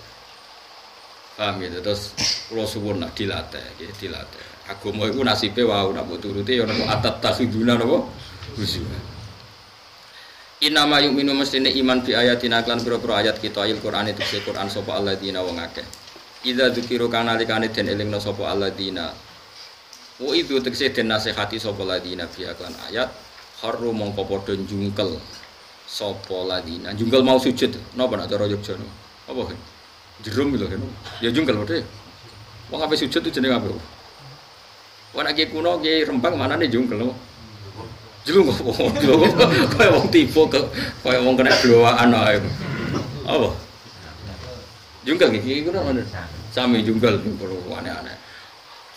[SPEAKER 1] Paham gitu. Terus kula suwun nak dilatih, dilatih. Agama iku nasibe wae nak mbok turuti ya napa atat tasuduna napa? Husna. Inama yu'minu mestine iman bi ayatina lan pira-pira ayat kita ayat Quran itu Quran sapa alladzina wong akeh. Idza dzukiru kana likane den elingna sapa alladzina. Wa itu tegese den nasihati sapa alladzina bi aklan ayat haru mongko padha jungkel sapa alladzina. Jungkel mau sujud napa nak cara Yogyakarta. Apa kan? Jerum lho kan. Ya jungkel wae. Wong ape sujud itu jenenge apa? Wong nek kuno ki Rembang manane jungkel lho. Jelung kaya wong tipu kaya wong kena blowakan ae. Apa? Jungkel iki iku ngono. Sami jungkel aneh-aneh.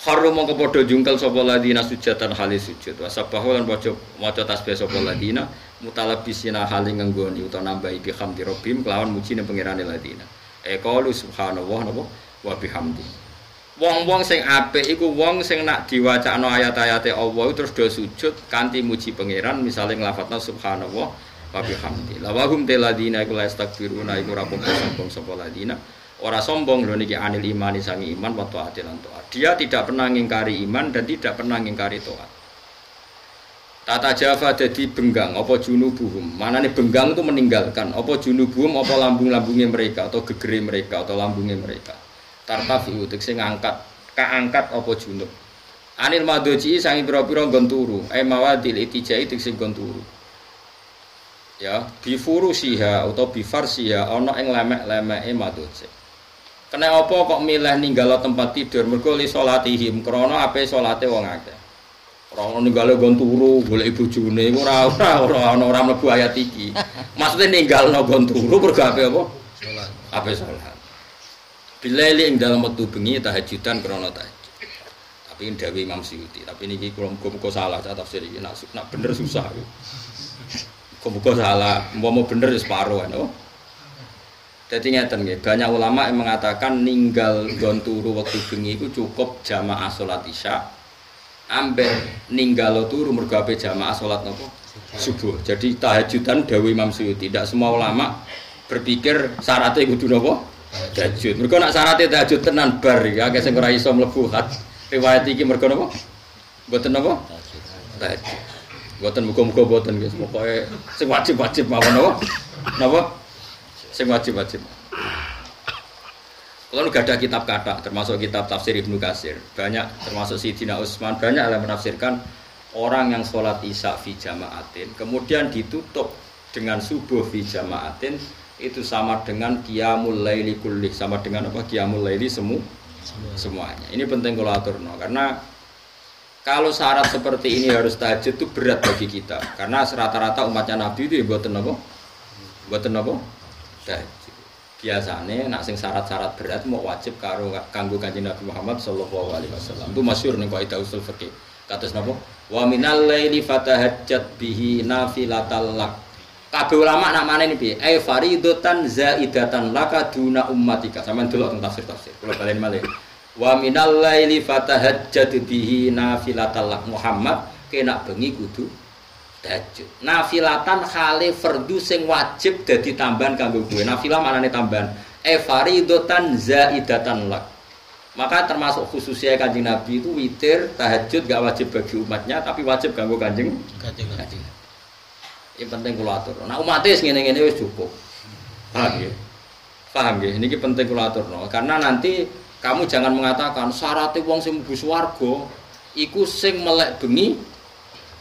[SPEAKER 1] Harum mongko padha jungkel sapa ladina sujatan halis sujud. Wasabahu lan maca tasbih sapa ladina mutalabisina haling nggoni utawa nambahi bihamdi rabbim kelawan muji ning pangerane ladina. Qalu subhanallah napa wa bihamdi. Wong-wong sing apik iku wong sing nak diwacakno ayat-ayate Allah terus do sujud kanthi muji pangeran misale nglafatna subhanallah wa bihamdi. La wa hum teladina iku la astakbiruna iku ora sombong sapa ladina. Ora sombong lho niki anil imani sangi iman wa taat lan taat. Dia tidak pernah ngingkari iman dan tidak pernah ngingkari taat. Tata Jawa dadi benggang apa junubuhum. Manane benggang itu meninggalkan apa junubuhum apa lambung-lambungnya mereka atau gegere mereka atau lambungnya mereka. Tartafi utek sing kaangkat apa junub. Anil madoji sangi pira-pira nggon turu, mawadil itijai tek sing nggon turu. Ya, bifurusiha utawa bifarsiha ana ing lemek-lemeke madoji. Kena apa kok milih ninggalo tempat tidur mergo li salatihim krana ape salate wong akeh. Ora ninggalo nggon turu golek bojone iku ora mlebu ayat iki. Maksude ninggalno nggon turu mergo ape apa? Salat. Ape salat. Bilaili ing dalam waktu bengi tahajudan krana tahajud. Tapi dawuh Imam Suyuti, tapi niki kula muga salah tafsir iki nak bener susah. Muga salah, umpama bener wis separo kan. Dadi ngeten nggih, banyak ulama yang mengatakan ninggal nggon turu waktu bengi iku cukup jamaah salat Isya. Ambek ninggal turu mergo ape jamaah salat napa? Subuh. Jadi tahajudan dawuh Imam Suyuti, tidak semua ulama berpikir syaratnya kudu napa? Tahajud. Mergo nak syaratnya tahajud tenan bar iki akeh sing ora iso mlebu riwayat iki mergo napa? Mboten napa? Tahajud. Mboten muga-muga mboten guys. Pokoke sing wajib-wajib mawon napa? Napa? Sing wajib-wajib. Kalau enggak ada kitab kata termasuk kitab tafsir Ibnu Katsir. Banyak termasuk Sidina Utsman banyak yang menafsirkan orang yang sholat Isya fi jama'atin kemudian ditutup dengan subuh fi jama'atin itu sama dengan qiyamul laili kulli, sama dengan apa qiyamul laili semuanya. Ini penting kalau aturno karena kalau syarat seperti ini harus tahajud itu berat bagi kita karena rata-rata umatnya Nabi itu mboten napa? Mboten napa? Tahajud. Biasane nak sing syarat-syarat berat mau wajib karo kanggo Kanjeng Nabi Muhammad sallallahu alaihi wasallam. Itu masyhur ning kaidah usul fikih. Kados napa? Wa minal laili fatahajjat bihi nafilatal lak. Kabeh ulama nak maneh piye? Faridatan zaidatan laka duna ummatika. Sampeyan delok teng tafsir-tafsir. Kula balen malih. Wa minal laili fatahajjat bihi nafilatal lak Muhammad kena bengi kudu tahajud. Nafilatan khale fardu sing wajib dadi tambahan kanggo kowe. Nafilah manane tambahan. Faridatan zaidatan lak. Maka termasuk khususnya Kanjeng Nabi itu witir, tahajud gak wajib bagi umatnya, tapi wajib kanggo Kanjeng Nabi. Ini penting kula atur. Nah umatnya ngene-ngene wis cukup. Paham ya? Paham ya? Ini penting kula aturno. Karena nanti kamu jangan mengatakan syaratnya wong sing mlebu swarga iku sing melek bengi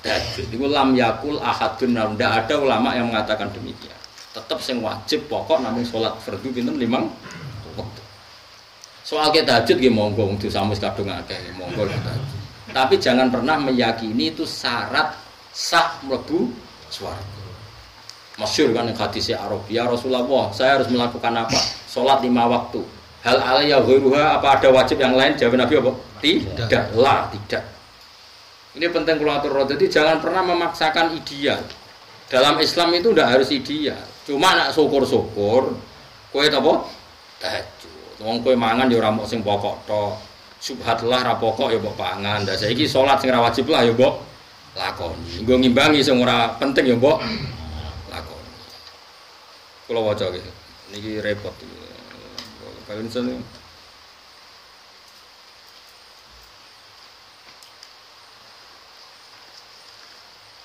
[SPEAKER 1] tahajud. Iku lam yakul ahadun, ndak ada ulama yang mengatakan demikian. Tetap sing wajib pokok namung salat fardu pinten 5 waktu. Soal kita tahajud nggih monggo wong dosamu kadung akeh monggo tahajud. Tapi jangan pernah meyakini itu syarat sah mlebu swarga. Masyhur kan hadis Arabia Rasulullah, saya harus melakukan apa? Salat 5 waktu. Hal alayya ghairuha, apa ada wajib yang lain? Jawab Nabi apa? Tidak. Lah, tidak. Ini penting kula atur. Jadi jangan pernah memaksakan ideal. Dalam Islam itu tidak harus ideal. Cuma nak syukur-syukur kowe apa? Tahajud. Wong kowe mangan ya ora mok sing pokok tok. Subhanallah ra pokok ya mbok pangan. Lah saiki salat sing ra wajib lah ya mbok lakoni. Nggo ngimbangi sing ora penting ya mbok lakoni. Kula waca iki. Niki repot iki. Kalian sene.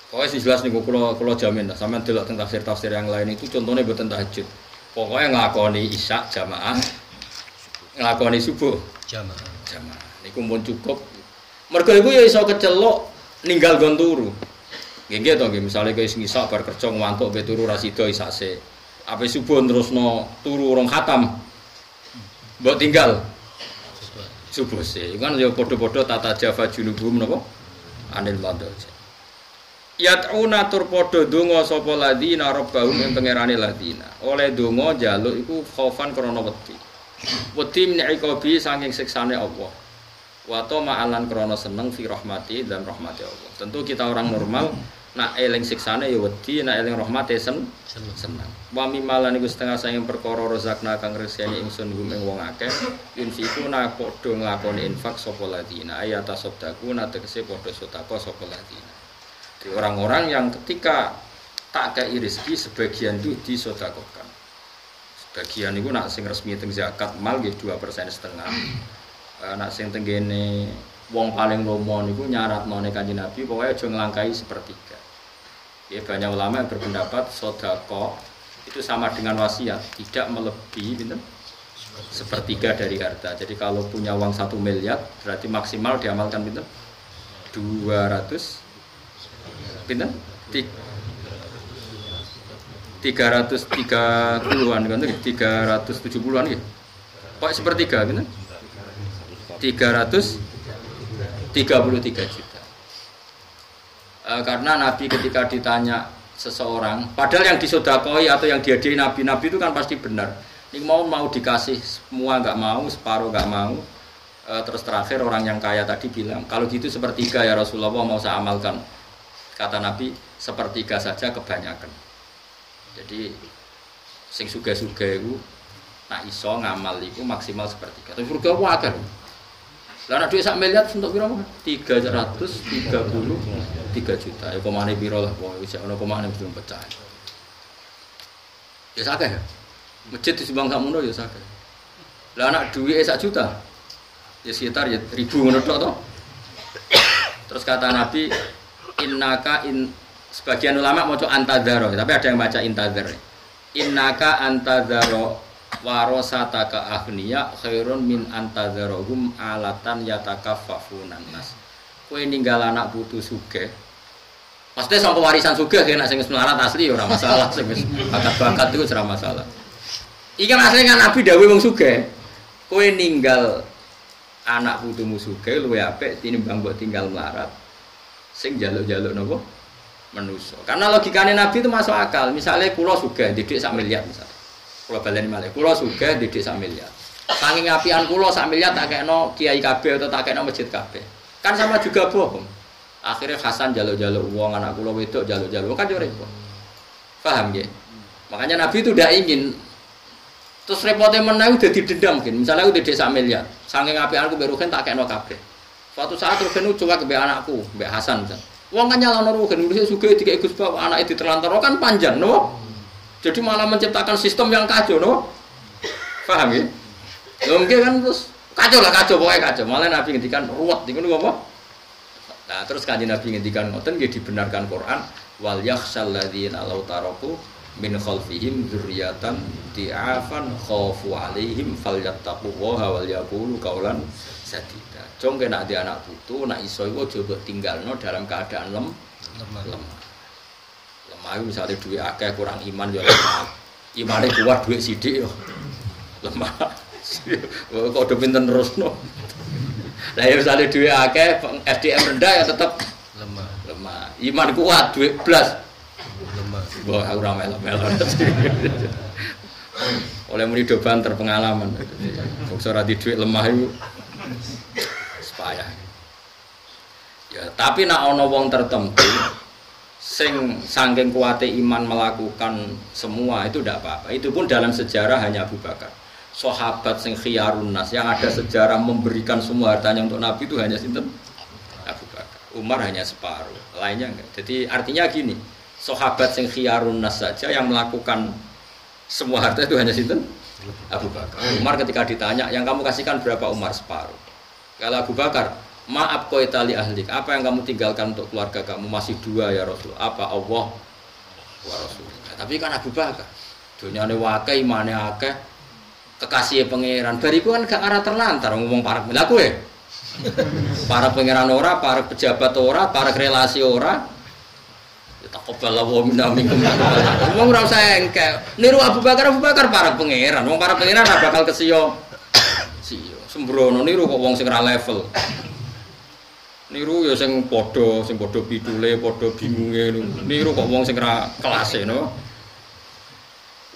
[SPEAKER 1] Pokoknya sih jelas nih, kalau jamin lah. Sampai delok tentang tafsir yang lain itu contohnya buat tahajud. Pokoknya ngelakoni isya jamaah, ngelakoni subuh jamaah. Ini kumpul cukup. Mereka itu ya iso kecelok ninggal gonturu. Gini toh, misalnya kayak isya bar kerja ngantuk be turu rasido isya se. Apa subuh terus no turu orang khatam, buat tinggal subuh se. Kan ya podo-podo tata java junubum nopo anil madal. Yat'una tur padha donga sapa ladina rabbahum ing pangerane ladina. Oleh donga njaluk iku khaufan krana wedi. Wedi min iqabi saking siksane Allah. Wa tama'alan krana seneng fi rahmati dan rahmati Allah. Tentu kita orang normal nak eling siksane ya wedi, nak eling rahmate seneng. Wa mimalan iku setengah saking perkara rezekna kang reseni ingsun gum ing wong akeh. Yunfikuna padha nglakoni infak sapa ladina. Ayata sabdakuna tegese padha sedekah sapa ladina. Di orang-orang yang ketika tak kei rezeki sebagian itu disedekahkan. Sebagian itu nak sing resmi teng zakat mal nggih 2,5%. Nak sing tenggene wong paling lomo niku nyaratno nek Kanjeng Nabi pokoke aja nglangkai sepertiga. Ya banyak ulama yang berpendapat sedekah itu sama dengan wasiat, tidak melebihi pinten? Sepertiga dari harta. Jadi kalau punya uang 1 miliar berarti maksimal diamalkan pinten? 200 pinten? 330-an kan 370-an ya. Kok sepertiga pinten? 333 juta. Karena Nabi ketika ditanya seseorang, padahal yang disodakoi atau yang diadai Nabi itu kan pasti benar. Ini mau dikasih semua nggak mau, separuh nggak mau. Terus terakhir orang yang kaya tadi bilang, kalau gitu sepertiga ya Rasulullah mau saya amalkan. Kata Nabi, sepertiga saja kebanyakan. Jadi sing sugih-sugih iku nak iso ngamal iku maksimal sepertiga. Tapi surga ku akeh. Lah nek dhuwit sak miliar untuk piro? 333 juta. Ya komane piro lah pokoke wis ana komane belum pecah. Ya sakeh. Masjid disumbang sakmono ya sakeh. Lah nek dhuwit 1 juta ya sekitar ya 1000 ngono tok to. Terus kata Nabi sebagian ulama maca antadzaro, tapi ada yang baca intadzar. Innaka antadzaro warasataka aghniya khairun min antadzarohum alatan yatakaffafunan nas. Kowe ninggal anak putu sugih. Maksudnya sampai warisan sugih kena sing melarat asli ya ora masalah, sing bakat-bakat itu ora masalah. Iki asline kan Nabi dawuh wong sugih. Kowe ninggal anak putumu sugih luwih apik tinimbang mbok tinggal melarat. Sing jaluk-jaluk napa manusa. Karena logikane Nabi itu masuk akal. Misalnya kula sugih didik 1 miliar misalnya. Kula baleni malih. Kula sugih didik 1 miliar. Saking apian kula 1 miliar tak kekno kiai kabeh atau tak kekno masjid kabeh. Kan sama juga bohong. Akhirnya Hasan jaluk-jaluk uang, anak kula wedok jaluk-jaluk kan yo repot. Paham nggih? Makanya Nabi itu tidak ingin terus repotnya menang udah didendam mungkin. Misalnya aku didik 1 miliar. Saking apianku berugen tak kekno kabeh. Suatu saat Rugen coba ke anakku, Mbak Hasan misalnya. Wong kan nyalano Rugen, mesti sugih dikek Gus Bab anake diterlantar kan panjang, no? Jadi malah menciptakan sistem yang kacau, no? Paham ya? Mungkin kan terus Kacau lah kacau pokoknya kacau. Malah Nabi ngendikan ruwet iku apa? Nah, terus Kanjeng Nabi ngendikan ngoten nggih dibenarkan Quran wal yakhshal ladzina law taraku min khalfihim dzurriyyatan ti'afan khafu 'alaihim falyattaqullaha wal yaqulu qaulan sadida. Jong kena di anak putu nak iso iku aja mbok tinggalno dalam keadaan lemah. Lemah misalnya duit akeh kurang iman ya lemah. Imane kuat duit sithik yo lemah. Kok udah pinten terusno. Lah ya misalnya duit akeh SDM rendah ya tetap lemah. Iman kuat duit blas lemah. Wah, aku ora melo-melo. Oleh muni do banter pengalaman. Kok ora di duit lemah iku supaya. Ya, tapi nak ana wong tertentu sing saking kuate iman melakukan semua itu tidak apa-apa. Itu pun dalam sejarah hanya Abu Bakar. Sahabat sing khiyarun nas yang ada sejarah memberikan semua hartanya untuk Nabi itu hanya sinten? Abu Bakar. Umar hanya separuh, lainnya enggak. Jadi artinya gini, sahabat sing khiyarun nas saja yang melakukan semua harta itu hanya sinten? Abu Bakar. Umar ketika ditanya, yang kamu kasihkan berapa? Umar separuh. Kalau Abu Bakar, maaf kau itali ahlik, apa yang kamu tinggalkan untuk keluarga kamu? Masih 2 ya Rasul. Apa? Allah wa Rasul. Tapi kan Abu Bakar, dunyane wae imane akeh, kekasih pangeran. Bariku kan gak arah terlantar ngomong para pelaku ya. Para pangeran ora, para pejabat ora, para relasi ora. Ya taqabbalallahu minna minkum. Wong ora usah engke. Niru Abu Bakar para pangeran. Wong para pangeran ora bakal kesiyo. Siyo. Sembrono niru kok wong sing ora level. Niru ya sing padha pitule, padha bingunge niru kok wong sing ora kelase no.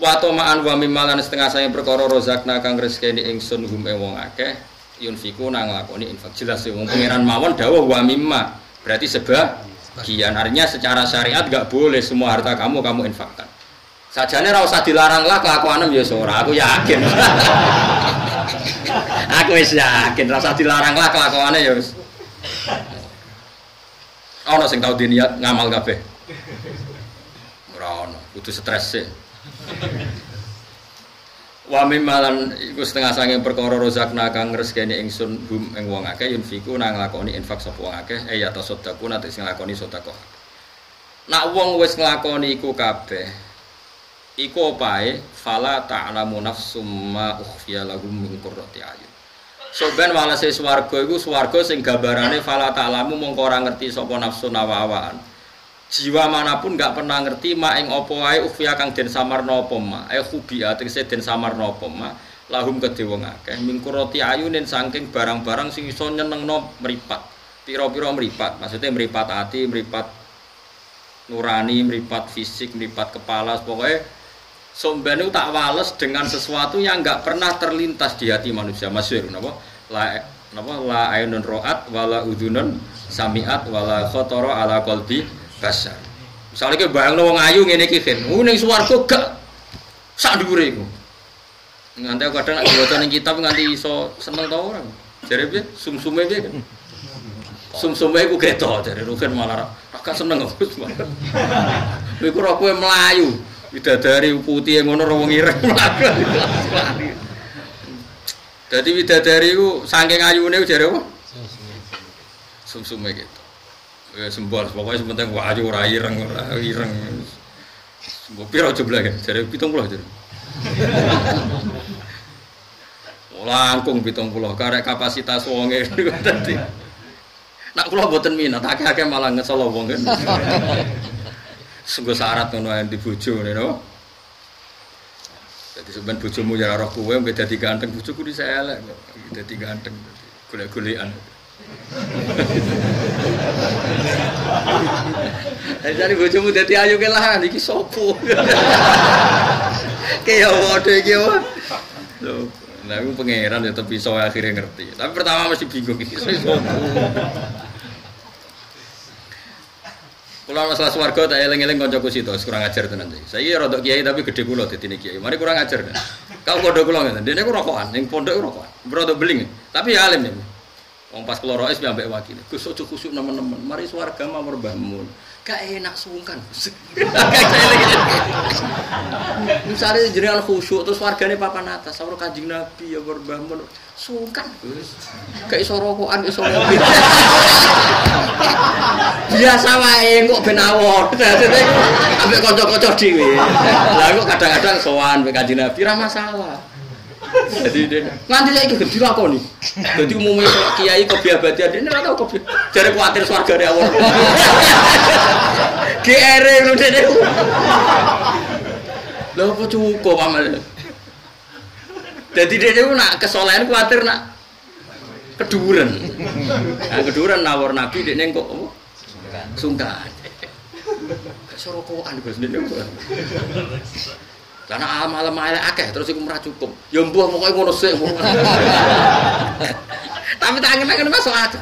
[SPEAKER 1] Wa tamaan wa mimalan setengah saya perkara rozakna kang rezekine ingsun hum wong akeh yunfiku nang nglakoni infak. Jelas wong pangeran mawon dawuh wa mimma. Berarti sebagian artinya secara syariat enggak boleh semua harta kamu infakkan. Sajane ora usah dilarang lah kelakuanem ya ora, aku yakin. Aku wis yakin ora usah dilarang lah kelakuane ya wis. Ana sing tau diniat ngamal kabeh. Ora ono, kudu stres sih. Wa mimalan iku setengah sange perkara rozakna kang rezekine ingsun hum ing wong akeh yunfiku nang nglakoni infak sapa wong akeh ya tasaddaqu nate sing nglakoni sedekah. Nak wong wis nglakoni iku kabeh iku opae fala ta'lamu nafsum ma ukhfiya lahum min qurrati ayun. Soben walase swarga iku swarga sing gambarane fala ta'lamu mongko ora ngerti sapa nafsu nawa-awaan. Jiwa manapun enggak pernah ngerti mak ing apa wae ukhfiya kang den samarna apa mak khubiya tegese den samarna apa mak lahum kedhe wong akeh mingkurati ayunin saking barang-barang sing iso nyenengno mripat pira-pira mripat maksudnya mripat ati mripat nurani mripat fisik mripat kepala pokoknya sombene tak wales dengan sesuatu yang enggak pernah terlintas di hati manusia masyhur napa la ainun ra'at wala udhunun sami'at wala khatara ala qalbi basar. Misale ki bayangno wong ayu ngene iki kan. Ning swarga gak sak dhuwure iku. Nganti kadang nek diwaca ning kitab nganti iso seneng ta ora. Jare piye? Sumsume piye kan? Sumsume iku keto jare Rugen malah gak seneng kok. Iku ora kowe mlayu. Widadari putih ngono ora wong ireng mlaku. Dadi widadari iku saking ayune jare apa? Sumsume keto. Ya sembol, pokoknya sepenting wahyu ora ireng. Mbok piro jumlahe? Jare 70 jare. Langkung 70 karek kapasitas wonge dadi. Nak kula mboten minat, akeh-akeh malah ngeselo wong kan. Sungguh syarat ngono ae di bojone no. Dadi sampean bojomu ya ora kowe mbek dadi ganteng bojoku iki elek kok. Dadi ganteng golek-golekan. Jadi bojomu dadi ayu ke lah iki sopo. Kaya wae iki wae. Lho, nah aku pangeran ya tapi iso akhirnya ngerti. Tapi pertama masih bingung iki sopo. Kula masalah swarga tak eling-eling kancaku situ kurang ajar tenan iki. Saiki rada kiai tapi gede kula dadine kiai. Mari kurang ajar. Kau kodho kula ngene. Dene ku rokokan, ning pondok rokokan. Rada beling. Tapi ya alim ya. Wong pas keloro es ambek wakile. Gus ojo khusuk nemen-nemen. Mari swarga mawar Mbah Mun. Gak enak sungkan. Misalnya jenengan khusyuk terus wargane papan atas sama Kanjeng Nabi ya Mbah Mun. Sungkan Gus. Gak iso rokokan iso ngopi. Biasa wae kok ben awor. Ambek kanca-kanca dhewe. Lah kok kadang-kadang sowan mbek Kanjeng Nabi ra masalah. Jadi nganti saiki gede lakoni. Dadi umume kiai kebiabadian dene ora tau kopi. Jare kuwatir swargane awor. GR lho dene. Lha apa cukup amal. Dadi dene nak kesolehan kuwatir nak keduren. Nah keduren nawar Nabi dene kok apa? Sungkan. Gak sorokokan Gus dene. Karena amal-amal akeh terus iku ora cukup. Ya mbuh pokoke ngono sik. Tapi tak angen-angen masuk akal.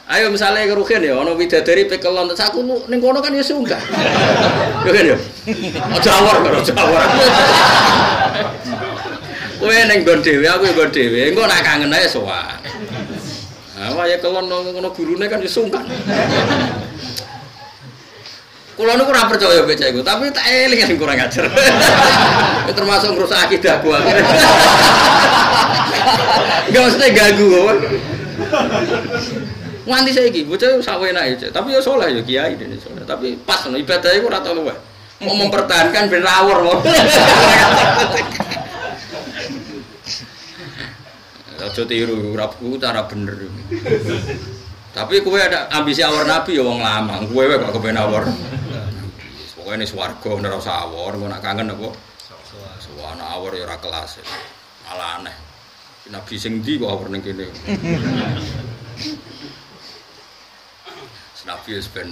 [SPEAKER 1] Ayo misalnya kerugian ya ana widadari pekelon saku ning kono kan ya sungkan. Ya kan ya. Aja awor karo jawar. Kowe ning nggon dhewe aku ya nggon dhewe. Engko nak kangen ae sowan. Nah, wae kelon ngono gurune kan ya sungkan. Kulo niku ora percaya becak iku, tapi tak eling kurang ajar. Termasuk ngrusak akidah gua. Enggak mesti ganggu. Nganti saiki bocah sawenake, tapi ya saleh ya kiai dene saleh. Tapi pas ibadah iku ora tau luwih. Mau mempertahankan ben rawor. Aja tiru ora cara bener. Tapi kowe ada ambisi awor Nabi ya wong lamang. Kowe kok kepen awor. Pokoke ning swarga ora usah awor, engko nak kangen apa? Suwana awor ya ora kelas. Malah aneh. Nabi sing ndi kok awor ning kene. Nabi wis ben